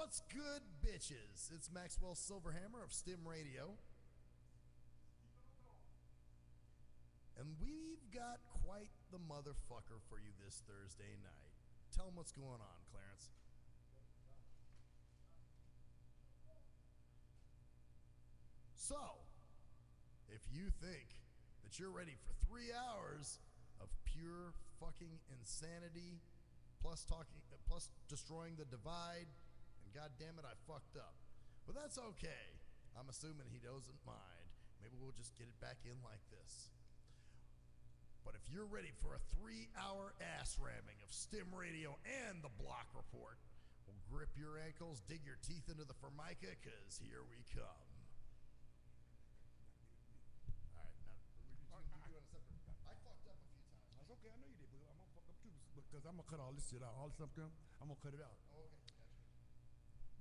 What's good, bitches? It's Maxwell Silverhammer of STIM Radio. And we've got quite the motherfucker for you this Thursday night. Tell them what's going on, Clarence. So, if you think that you're ready for 3 hours of pure fucking insanity, plus destroying the divide, and God damn it, I fucked up. But that's okay. I'm assuming he doesn't mind. Maybe we'll just get it back in like this. But if you're ready for a 3-hour ass ramming of STIM Radio and the Block Report, we'll grip your ankles, dig your teeth into the formica, because here we come. All right, now, we're doing a separate. I fucked up a few times. That's okay, I know you did, but I'm gonna fuck up too because I'm gonna cut all this shit out. All this stuff, I'm gonna cut it out. Oh, okay, gotcha.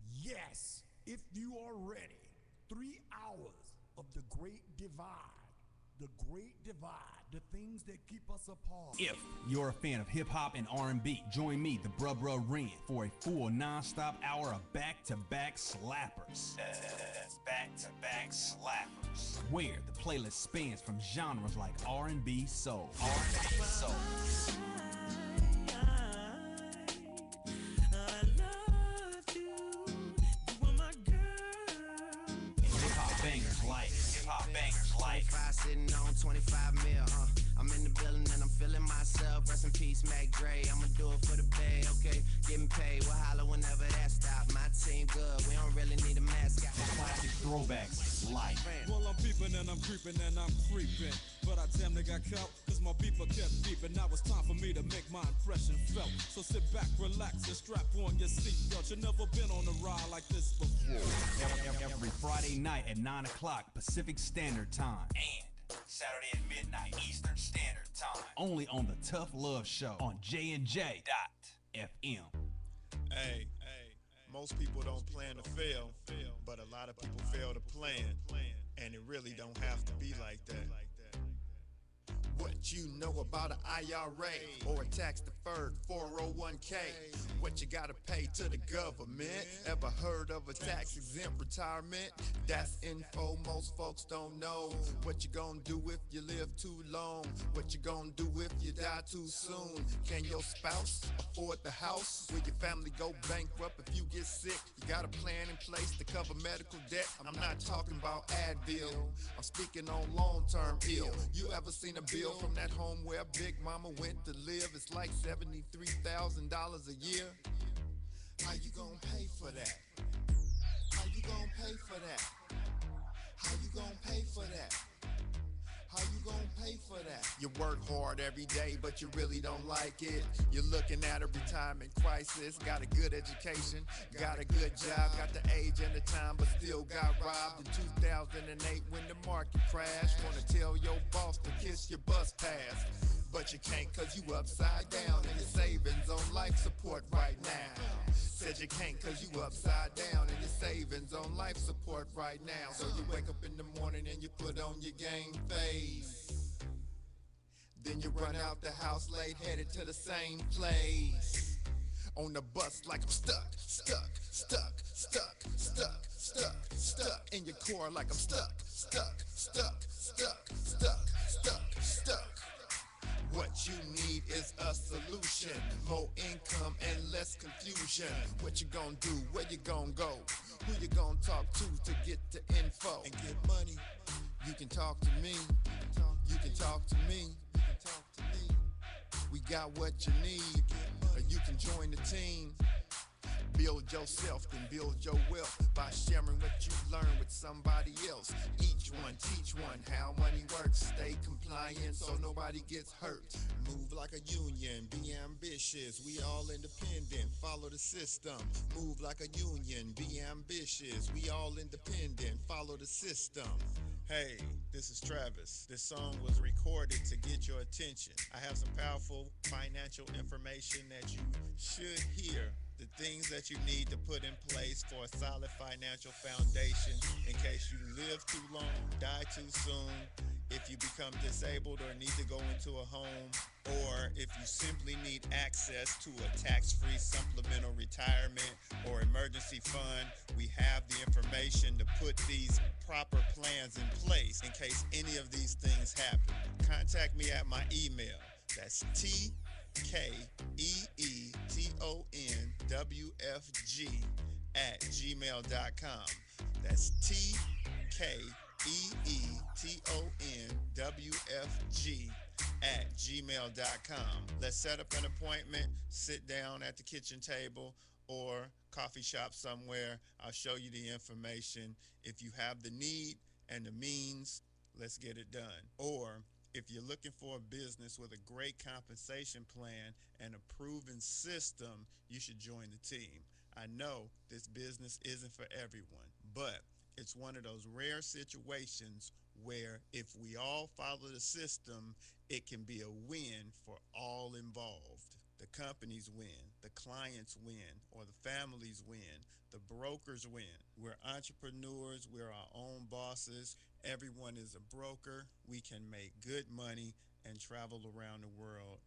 Yes, if you are ready, 3 hours of the Great Divide. The Great Divide, the things that keep us apart. If you're a fan of hip-hop and R&B, join me, the Bruh Ren, for a full non-stop hour of back-to-back slappers. That's back-to-back slappers. Where the playlist spans from genres like R&B, soul, R&B, soul. Sitting on 25 mil, I'm in the building and I'm feeling myself. Rest in peace, Mac Dre. I'ma do it for the pay, okay? Getting paid, we'll holler whenever that stop. My team good, we don't really need a mascot. Classic throwbacks, life. Well, I'm peeping and I'm creeping and I'm creeping. But I damn near got caught, cause my beeper kept beeping. Now it's time for me to make my impression felt. So sit back, relax, and strap on your seatbelt. You've never been on a ride like this before. Every Friday night at 9 o'clock Pacific Standard Time. And Saturday at midnight Eastern Standard Time. Only on the Tough Love Show on JNJ.FM. Hey, most people don't plan to fail, but a lot of people fail to plan, and it really don't have to be like that. What you know about an IRA or a tax-deferred 401k? What you gotta pay to the government? Ever heard of a tax-exempt retirement? That's info most folks don't know. What you gonna do if you live too long? What you gonna do if you die too soon? Can your spouse afford the house? Will your family go bankrupt if you get sick? You got a plan in place to cover medical debt? I'm not talking about Advil, I'm speaking on long-term ill. You ever seen a bill from that home where Big Mama went to live? It's like $73,000 a year. How you gonna pay for that? How you gonna pay for that? How you gonna pay for that? How you gonna pay for that? You work hard every day, but you really don't like it. You're looking at a retirement crisis. Got a good education, got a good job, got the age and the time, but still got robbed in 2008 when the market crashed. Wanna tell your boss to kiss your bus pass, but you can't cause you upside down and your savings on life support right now. Said you can't cause you upside down and your savings on life support right now. So you wake up in the morning and you put on your game face. Then you run out the house late, headed to the same place. On the bus like I'm stuck in your core like I'm stuck. What you need is a solution, more income and less confusion. What you gonna do, where you gonna go, who you gonna talk to get the info and get money? You can talk to me, you can talk to me, we got what you need, or you can join the team. Build yourself, then build your wealth by sharing what you learn with somebody else. Each one, teach one how money works. Stay compliant so nobody gets hurt. Move like a union, be ambitious. We all independent, follow the system. Move like a union, be ambitious. We all independent, follow the system. Hey, this is Travis. This song was recorded to get your attention. I have some powerful financial information that you should hear. The things that you need to put in place for a solid financial foundation in case you live too long, die too soon, if you become disabled or need to go into a home, or if you simply need access to a tax-free supplemental retirement or emergency emergency fund. We have the information to put these proper plans in place in case any of these things happen. Contact me at my email. That's tkeetonwfg@gmail.com. That's tkeetonwfg@gmail.com. Let's set up an appointment, sit down at the kitchen table or coffee shop somewhere. I'll show you the information. If you have the need and the means, let's get it done. Or if you're looking for a business with a great compensation plan and a proven system, you should join the team. I know this business isn't for everyone, but it's one of those rare situations where if we all follow the system, it can be a win for all involved. The companies win, the clients win, or the families win, the brokers win. We're entrepreneurs, we're our own bosses. Everyone is a broker. We can make good money and travel around the world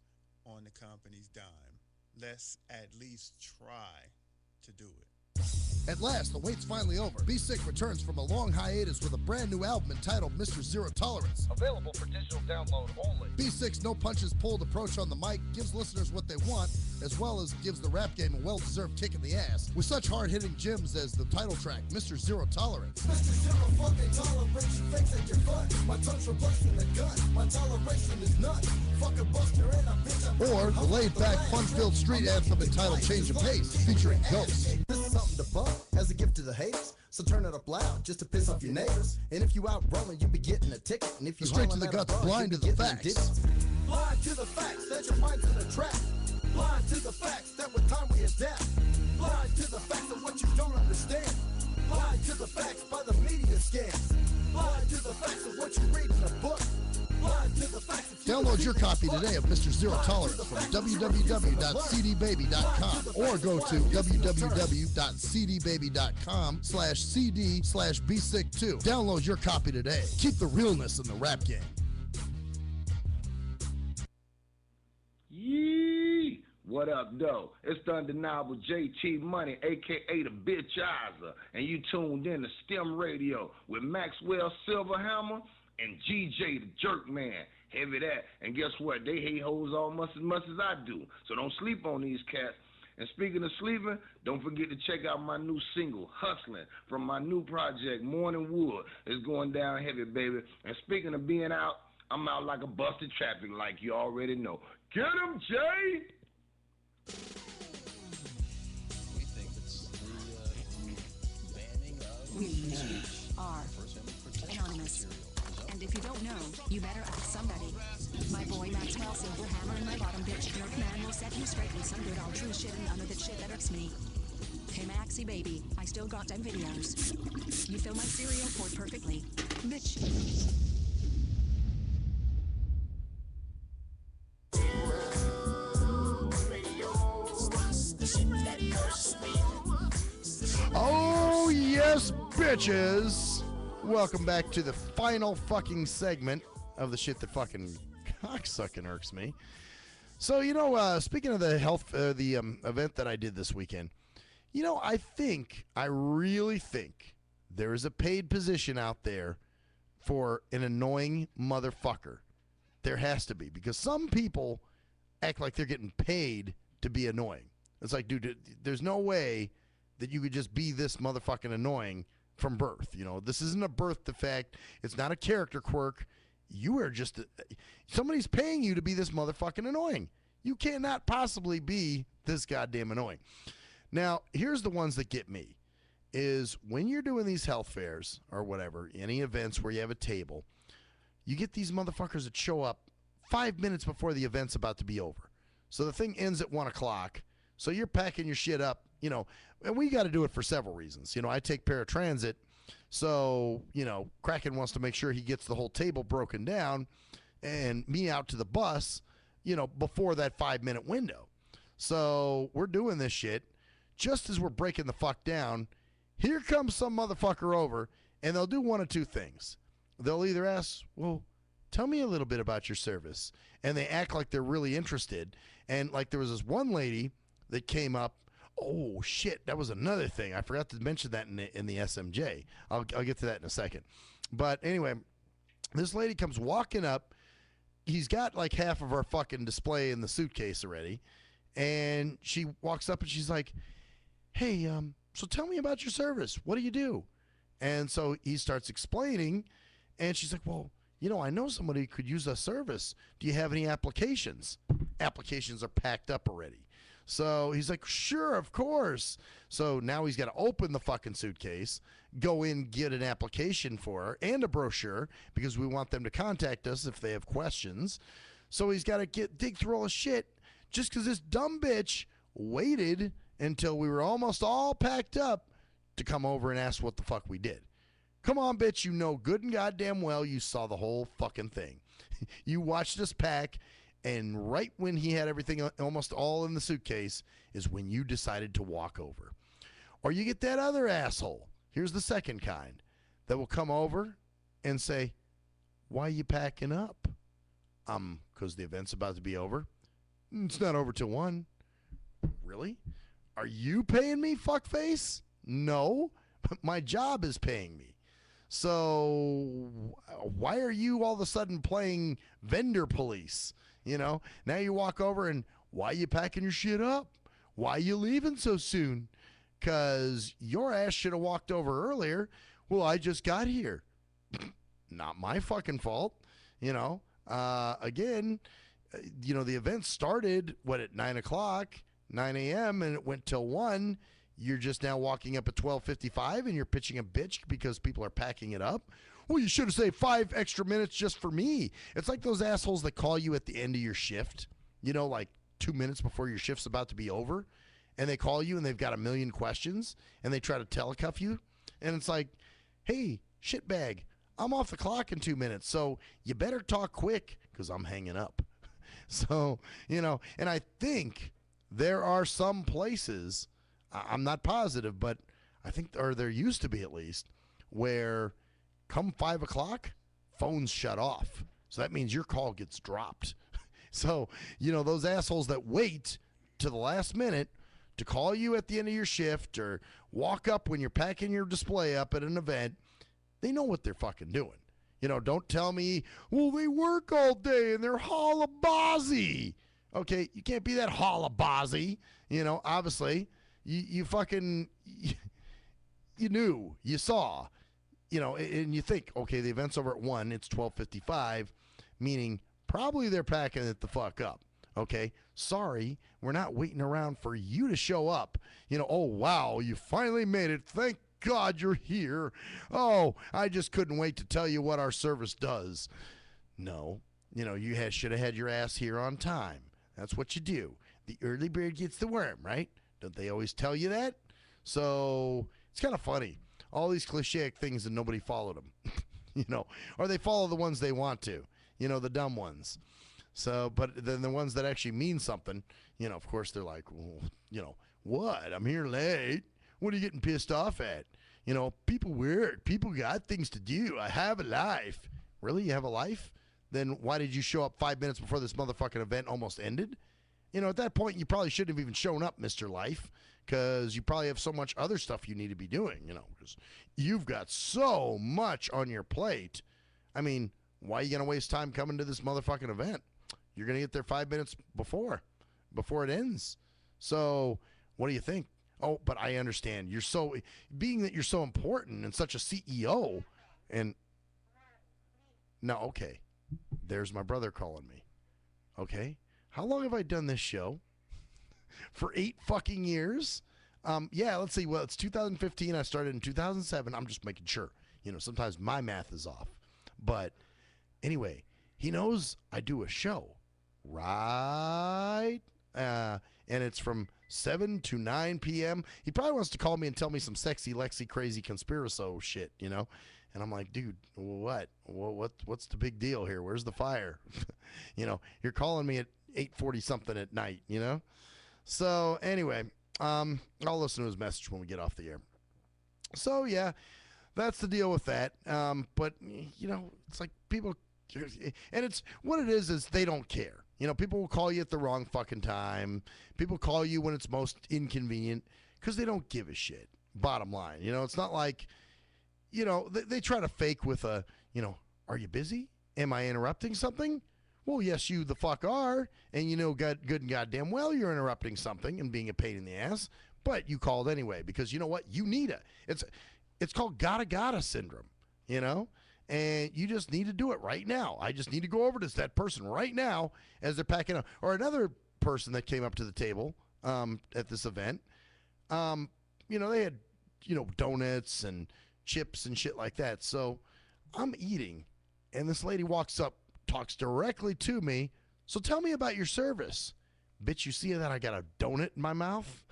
on the company's dime. Let's at least try to do it. At last, the wait's finally over. Be Sick returns from a long hiatus with a brand new album entitled Mr. Zero Tolerance. Available for digital download only. Be Sick's no punches pulled approach on the mic gives listeners what they want, as well as gives the rap game a well-deserved kick in the ass, with such hard-hitting gems as the title track, Mr. Zero Tolerance. Mr. Zero fucking tolerance, you think that you're fun. My tongue's replacing the gun. My toleration is none. Fuck a buster and a bitch. Or the laid-back, fun-filled street anthem entitled Change of Pace, featuring Ghost. This is something to bump as a gift to the haters. So turn it up loud just to piss off your neighbors. And if you out rolling, you be getting a ticket. And if you Straight to the guts, blind to the facts. Blind to the facts that your mind's in a trap. Blind to the facts that with time we adapt. Blind to the facts of what you don't understand. Blind to the facts by the media scams. Blind to the facts of what you read in a book. Blind to the facts of Download your copy today of Mr. Zero Tolerance from www.cdbaby.com or go to www.cdbaby.com/cd/bsick2. Download your copy today. Keep the realness in the rap game. Yee! What up, though? It's the undeniable JT Money, a.k.a. the Bitchizer, and you tuned in to STIM Radio with Maxwell Silverhammer and GJ the Jerk Man. Heavy that. And guess what? They hate hoes almost as much as I do. So don't sleep on these cats. And speaking of sleeping, don't forget to check out my new single, Hustling, from my new project, Morning Wood. It's going down heavy, baby. And speaking of being out, I'm out like a busted traffic like you already know. Get him, Jay! We think it's the banning of speech are for anonymous. And if you don't know, you better ask somebody. My boy Maxwell Silverhammer and my bottom bitch Dirk Man will set you straight with some good old true shit and none of that shit that irks me. Hey Maxie baby, I still got them videos. You fill my cereal port perfectly. Bitch. Oh, yes, bitches. Welcome back to the final fucking segment of the shit that fucking cocksucking irks me. So, speaking of the event that I did this weekend, I really think there is a paid position out there for an annoying motherfucker. There has to be, because some people act like they're getting paid to be annoying. It's like, dude, there's no way that you could just be this motherfucking annoying from birth. This isn't a birth defect. It's not a character quirk. You are just somebody's paying you to be this motherfucking annoying. You cannot possibly be this goddamn annoying. Now, here's the ones that get me is when you're doing these health fairs or whatever, any events where you have a table, you get these motherfuckers that show up 5 minutes before the event's about to be over. So the thing ends at 1 o'clock. So you're packing your shit up, and we got to do it for several reasons. I take paratransit. So, Kraken wants to make sure he gets the whole table broken down and me out to the bus, before that 5-minute window. So we're doing this shit. Just as we're breaking the fuck down, here comes some motherfucker over, and they'll do one of two things. They'll either ask, well, tell me a little bit about your service. And they act like they're really interested. And like there was this one lady that came up, Oh shit, that was another thing. I forgot to mention that in the SMJ. I'll get to that in a second. But anyway, this lady comes walking up. He's got like half of our fucking display in the suitcase already. And she walks up and she's like, "Hey, so tell me about your service. What do you do?" And so he starts explaining, and she's like, "Well, I know somebody who could use a service. Do you have any applications?" Applications are packed up already. So he's like, "Sure, of course." So now he's got to open the fucking suitcase, go in, get an application for her and a brochure because we want them to contact us if they have questions. So he's got to dig through all the shit just because this dumb bitch waited until we were almost all packed up to come over and ask what the fuck we did. Come on, bitch, you know good and goddamn well you saw the whole fucking thing. You watched us pack, and right when he had everything almost all in the suitcase is when you decided to walk over. Or you get that other asshole, here's the second kind, that will come over and say, "Why you packing up?" Because the event's about to be over. "It's not over till 1. Really? Are you paying me, fuckface? No, my job is paying me. So why are you all of a sudden playing vendor police? Now you walk over and why you packing your shit up? Why you leaving so soon? Because your ass should have walked over earlier. Well, I just got here. Not my fucking fault. Again, the event started, at 9 o'clock, 9 a.m., and it went till 1. You're just now walking up at 12:55 and you're pitching a bitch because people are packing it up. Well, you should have saved 5 extra minutes just for me. It's like those assholes that call you at the end of your shift, like 2 minutes before your shift's about to be over, and they call you and they've got a million questions and they try to telecuff you. And it's like, "Hey, shitbag, I'm off the clock in 2 minutes, so you better talk quick because I'm hanging up." So, and I think there are some places, I'm not positive, but I think, or there used to be at least, where come 5 o'clock, phones shut off. So that means your call gets dropped. So, those assholes that wait to the last minute to call you at the end of your shift or walk up when you're packing your display up at an event, they know what they're fucking doing. Don't tell me, "Well, they work all day and they're hollabazi." Okay, you can't be that hollabazi. Obviously, you fucking, you knew, you saw, and you think, okay, the event's over at 1, it's 12:55, meaning probably they're packing it the fuck up. Okay, sorry, we're not waiting around for you to show up. "Oh, wow, you finally made it. Thank God you're here. Oh, I just couldn't wait to tell you what our service does." No, you should have had your ass here on time. That's what you do. The early bird gets the worm, right? Don't they always tell you that? So it's kind of funny. All these cliche things and nobody followed them, or they follow the ones they want to, the dumb ones. So, but then the ones that actually mean something, of course they're like, "Well, what? I'm here late. What are you getting pissed off at? People work. People got things to do. I have a life." Really? You have a life? Then why did you show up 5 minutes before this motherfucking event almost ended? At that point, you probably shouldn't have even shown up, Mr. Life, because you probably have so much other stuff you need to be doing, because you've got so much on your plate. I mean, why are you going to waste time coming to this motherfucking event? You're going to get there 5 minutes before it ends. So what do you think? Oh, but I understand. Being that you're so important and such a CEO, and no, okay. There's my brother calling me. Okay. How long have I done this show? For 8 fucking years? Yeah, let's see. Well, it's 2015. I started in 2007. I'm just making sure. Sometimes my math is off. But anyway, he knows I do a show, right? And it's from 7 to 9 p.m. He probably wants to call me and tell me some sexy, Lexi, crazy conspiracy shit, And I'm like, "Dude, what? What's the big deal here? Where's the fire?" You're calling me at 8:40 something at night, So anyway, I'll listen to his message when we get off the air. So yeah, that's the deal with that. But it's like people, and it's what it is they don't care. You know, people will call you at the wrong fucking time. People call you when it's most inconvenient because they don't give a shit. Bottom line, you know, it's not like, you know, they try to fake with a, you know, are you busy? Am I interrupting something? Well, yes, you the fuck are. And you know good and goddamn well you're interrupting something and being a pain in the ass. But you called anyway because you know what? You need it. It's called gotta syndrome, you know? And you just need to do it right now. I just need to go over to that person right now as they're packing up. Or another person that came up to the table at this event, you know, they had, you know, donuts and chips and shit like that. So I'm eating, and this lady walks up, talks directly to me. So tell me about your service. Bitch, you see that I got a donut in my mouth,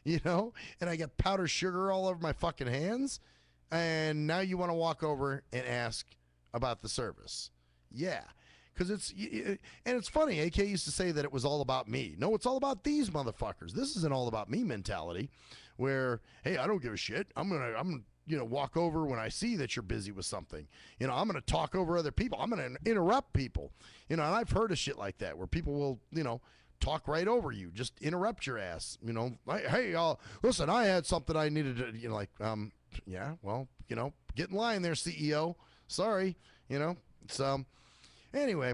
you know, and I got powdered sugar all over my fucking hands. And now you want to walk over and ask about the service. Yeah, because and it's funny. AK used to say that it was all about me. No, it's all about these motherfuckers. This is an all about me mentality where, hey, I don't give a shit. I'm you know, walk over when I see that you're busy with something. You know, I'm going to talk over other people. I'm going to interrupt people. You know, and I've heard of shit like that where people will, you know, talk right over you, just interrupt your ass. You know, like, hey, listen, I had something I needed to, you know, like, yeah, well, you know, get in line there, CEO. Sorry, you know. So, anyway,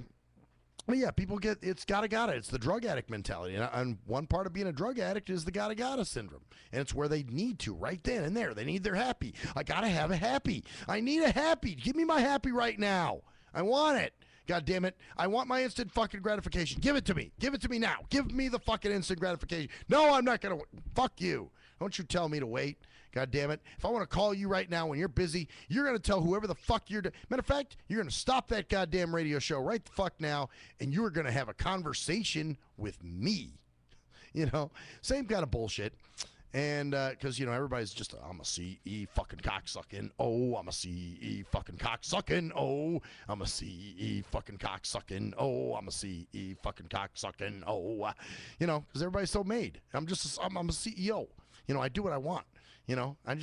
but yeah, people get, it's gotta. It's the drug addict mentality. And one part of being a drug addict is the gotta syndrome. And it's where they need to, right then and there. They need their happy. I gotta have a happy. I need a happy. Give me my happy right now. I want it. God damn it. I want my instant fucking gratification. Give it to me. Give it to me now. Give me the fucking instant gratification. No, I'm not gonna. Fuck you. Don't you tell me to wait. God damn it. If I want to call you right now when you're busy, you're going to tell whoever the fuck you're matter of fact, you're going to stop that goddamn radio show right the fuck now, and you're going to have a conversation with me. You know, same kind of bullshit. And because, you know, everybody's just, I'm a CE fucking cocksucking. Oh, I'm a CE fucking cocksucking. Oh, I'm a CE fucking cocksucking. Oh, I'm a CE fucking cocksucking. Oh, you know, because everybody's so made. I'm a CEO. You know, I do what I want. You know, and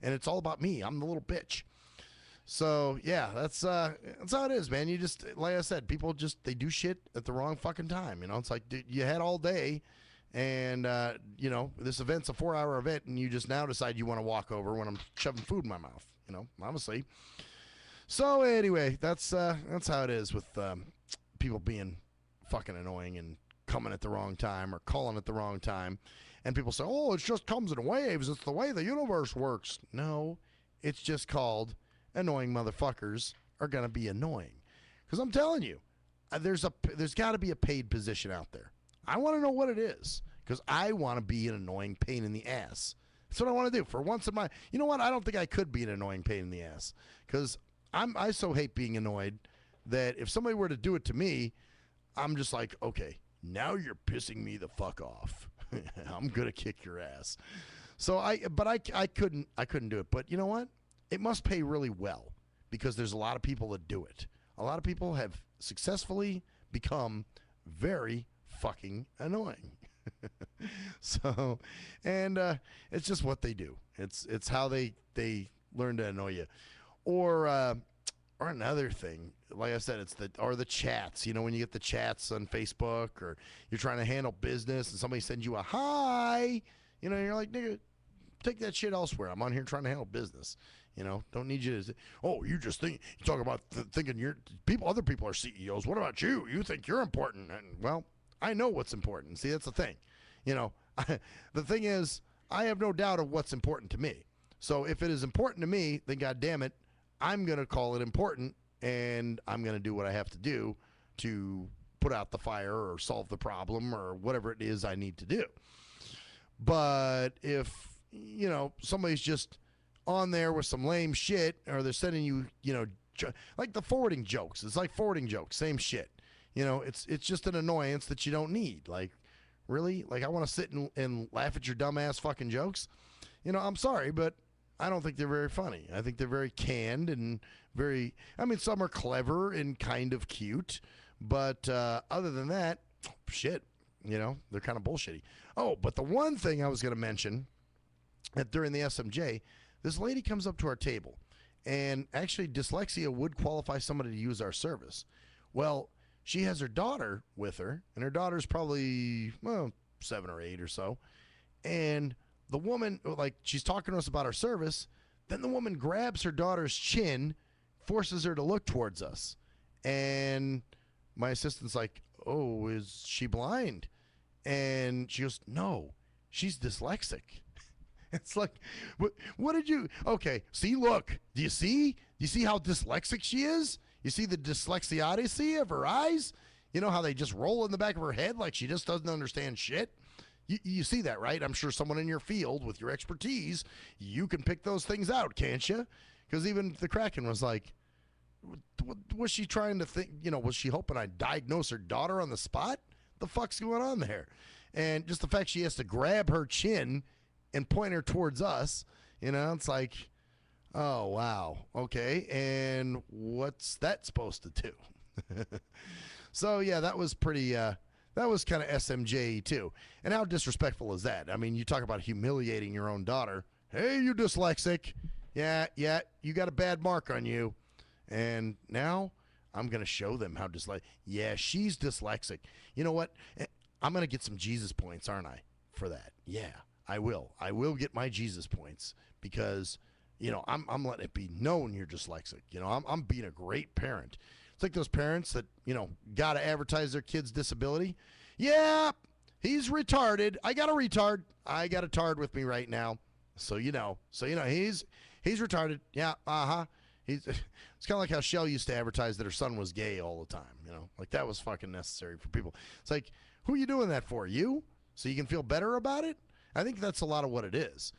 it's all about me. I'm the little bitch. So yeah, that's how it is, man. You just, like I said, people just, they do shit at the wrong fucking time. You know, it's like, dude, you had all day, and you know, this event's a 4-hour event, and you just now decide you want to walk over when I'm shoving food in my mouth. You know, obviously. So anyway, that's how it is with people being fucking annoying and coming at the wrong time or calling at the wrong time. And people say, oh, it just comes in waves. It's the way the universe works. No, it's just called annoying motherfuckers are going to be annoying. Because I'm telling you, there's got to be a paid position out there. I want to know what it is because I want to be an annoying pain in the ass. That's what I want to do. For once in my, you know what? I don't think I could be an annoying pain in the ass because I so hate being annoyed that if somebody were to do it to me, I'm just like, okay, now you're pissing me the fuck off. I'm gonna kick your ass. So I couldn't do it. But you know what? It must pay really well because there's a lot of people that do it. A lot of people have successfully become very fucking annoying. So, and it's just what they do. It's how they learn to annoy you. Or another thing, like I said, it's the chats. You know, when you get the chats on Facebook or you're trying to handle business and somebody sends you a hi, you know, you're like, nigga, take that shit elsewhere. I'm on here trying to handle business. You know, don't need you to. Oh, you just think you talk about thinking other people are CEOs. What about you? You think you're important? And well, I know what's important. See, that's the thing. You know, the thing is, I have no doubt of what's important to me. So if it is important to me, then God damn it, I'm going to call it important, and I'm going to do what I have to do to put out the fire or solve the problem or whatever it is I need to do. But if, you know, somebody's just on there with some lame shit or they're sending you, you know, like the forwarding jokes. It's like forwarding jokes, same shit. You know, it's just an annoyance that you don't need. Like, really? Like, I want to sit and laugh at your dumbass fucking jokes? You know, I'm sorry, but I don't think they're very funny. I think they're very canned and very, I mean, some are clever and kind of cute, but other than that, shit, you know, they're kind of bullshitty. Oh, but the one thing I was going to mention that during the SMJ, this lady comes up to our table, and actually dyslexia would qualify somebody to use our service. Well, she has her daughter with her, and her daughter's probably, well, 7 or 8 or so. And the woman, like, she's talking to us about our service. Then the woman grabs her daughter's chin, forces her to look towards us. And my assistant's like, oh, is she blind? And she goes, no, she's dyslexic. It's like, what did you, okay, see, look, do you see how dyslexic she is? You see the dyslexiodicity of her eyes? You know how they just roll in the back of her head like she just doesn't understand shit? You see that, right? I'm sure someone in your field with your expertise, you can pick those things out, can't you? Because even the Kraken was like, was she trying to think, was she hoping I'd diagnose her daughter on the spot? The fuck's going on there? And just the fact she has to grab her chin and point her towards us, it's like, oh, wow, okay, and what's that supposed to do? So, yeah, that was pretty, that was kind of SMJ too. And how disrespectful is that? I mean, you talk about humiliating your own daughter. Hey, you dyslexic. Yeah, you got a bad mark on you. And now I'm going to show them how dyslexic. Yeah, she's dyslexic. You know what? I'm going to get some Jesus points, aren't I, for that? Yeah, I will. I will get my Jesus points because, I'm letting it be known you're dyslexic. I'm being a great parent. It's like those parents that, got to advertise their kid's disability. Yeah, he's retarded. I got a retard. I got a tard with me right now. So, he's retarded. Yeah, it's kind of like how Shell used to advertise that her son was gay all the time, like that was fucking necessary for people. It's like, who are you doing that for? You? So you can feel better about it? I think that's a lot of what it is.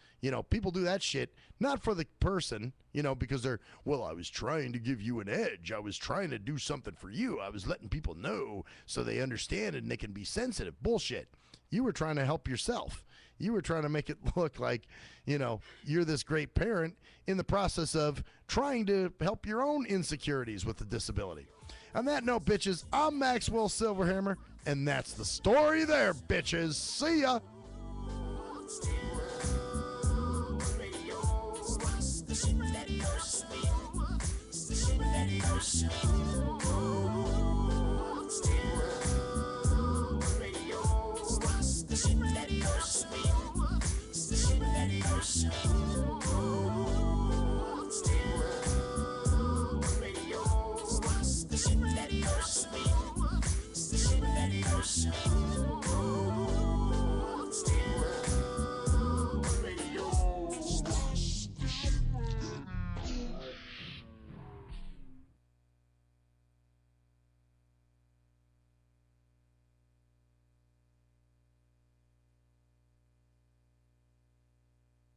People do that shit, not for the person, because they're, well, I was trying to give you an edge. I was trying to do something for you. I was letting people know so they understand it and they can be sensitive. Bullshit. You were trying to help yourself. You were trying to make it look like, you're this great parent in the process of trying to help your own insecurities with the disability. On that note, bitches, I'm Maxwell Silverhammer, and that's the story there, bitches. See ya. Show.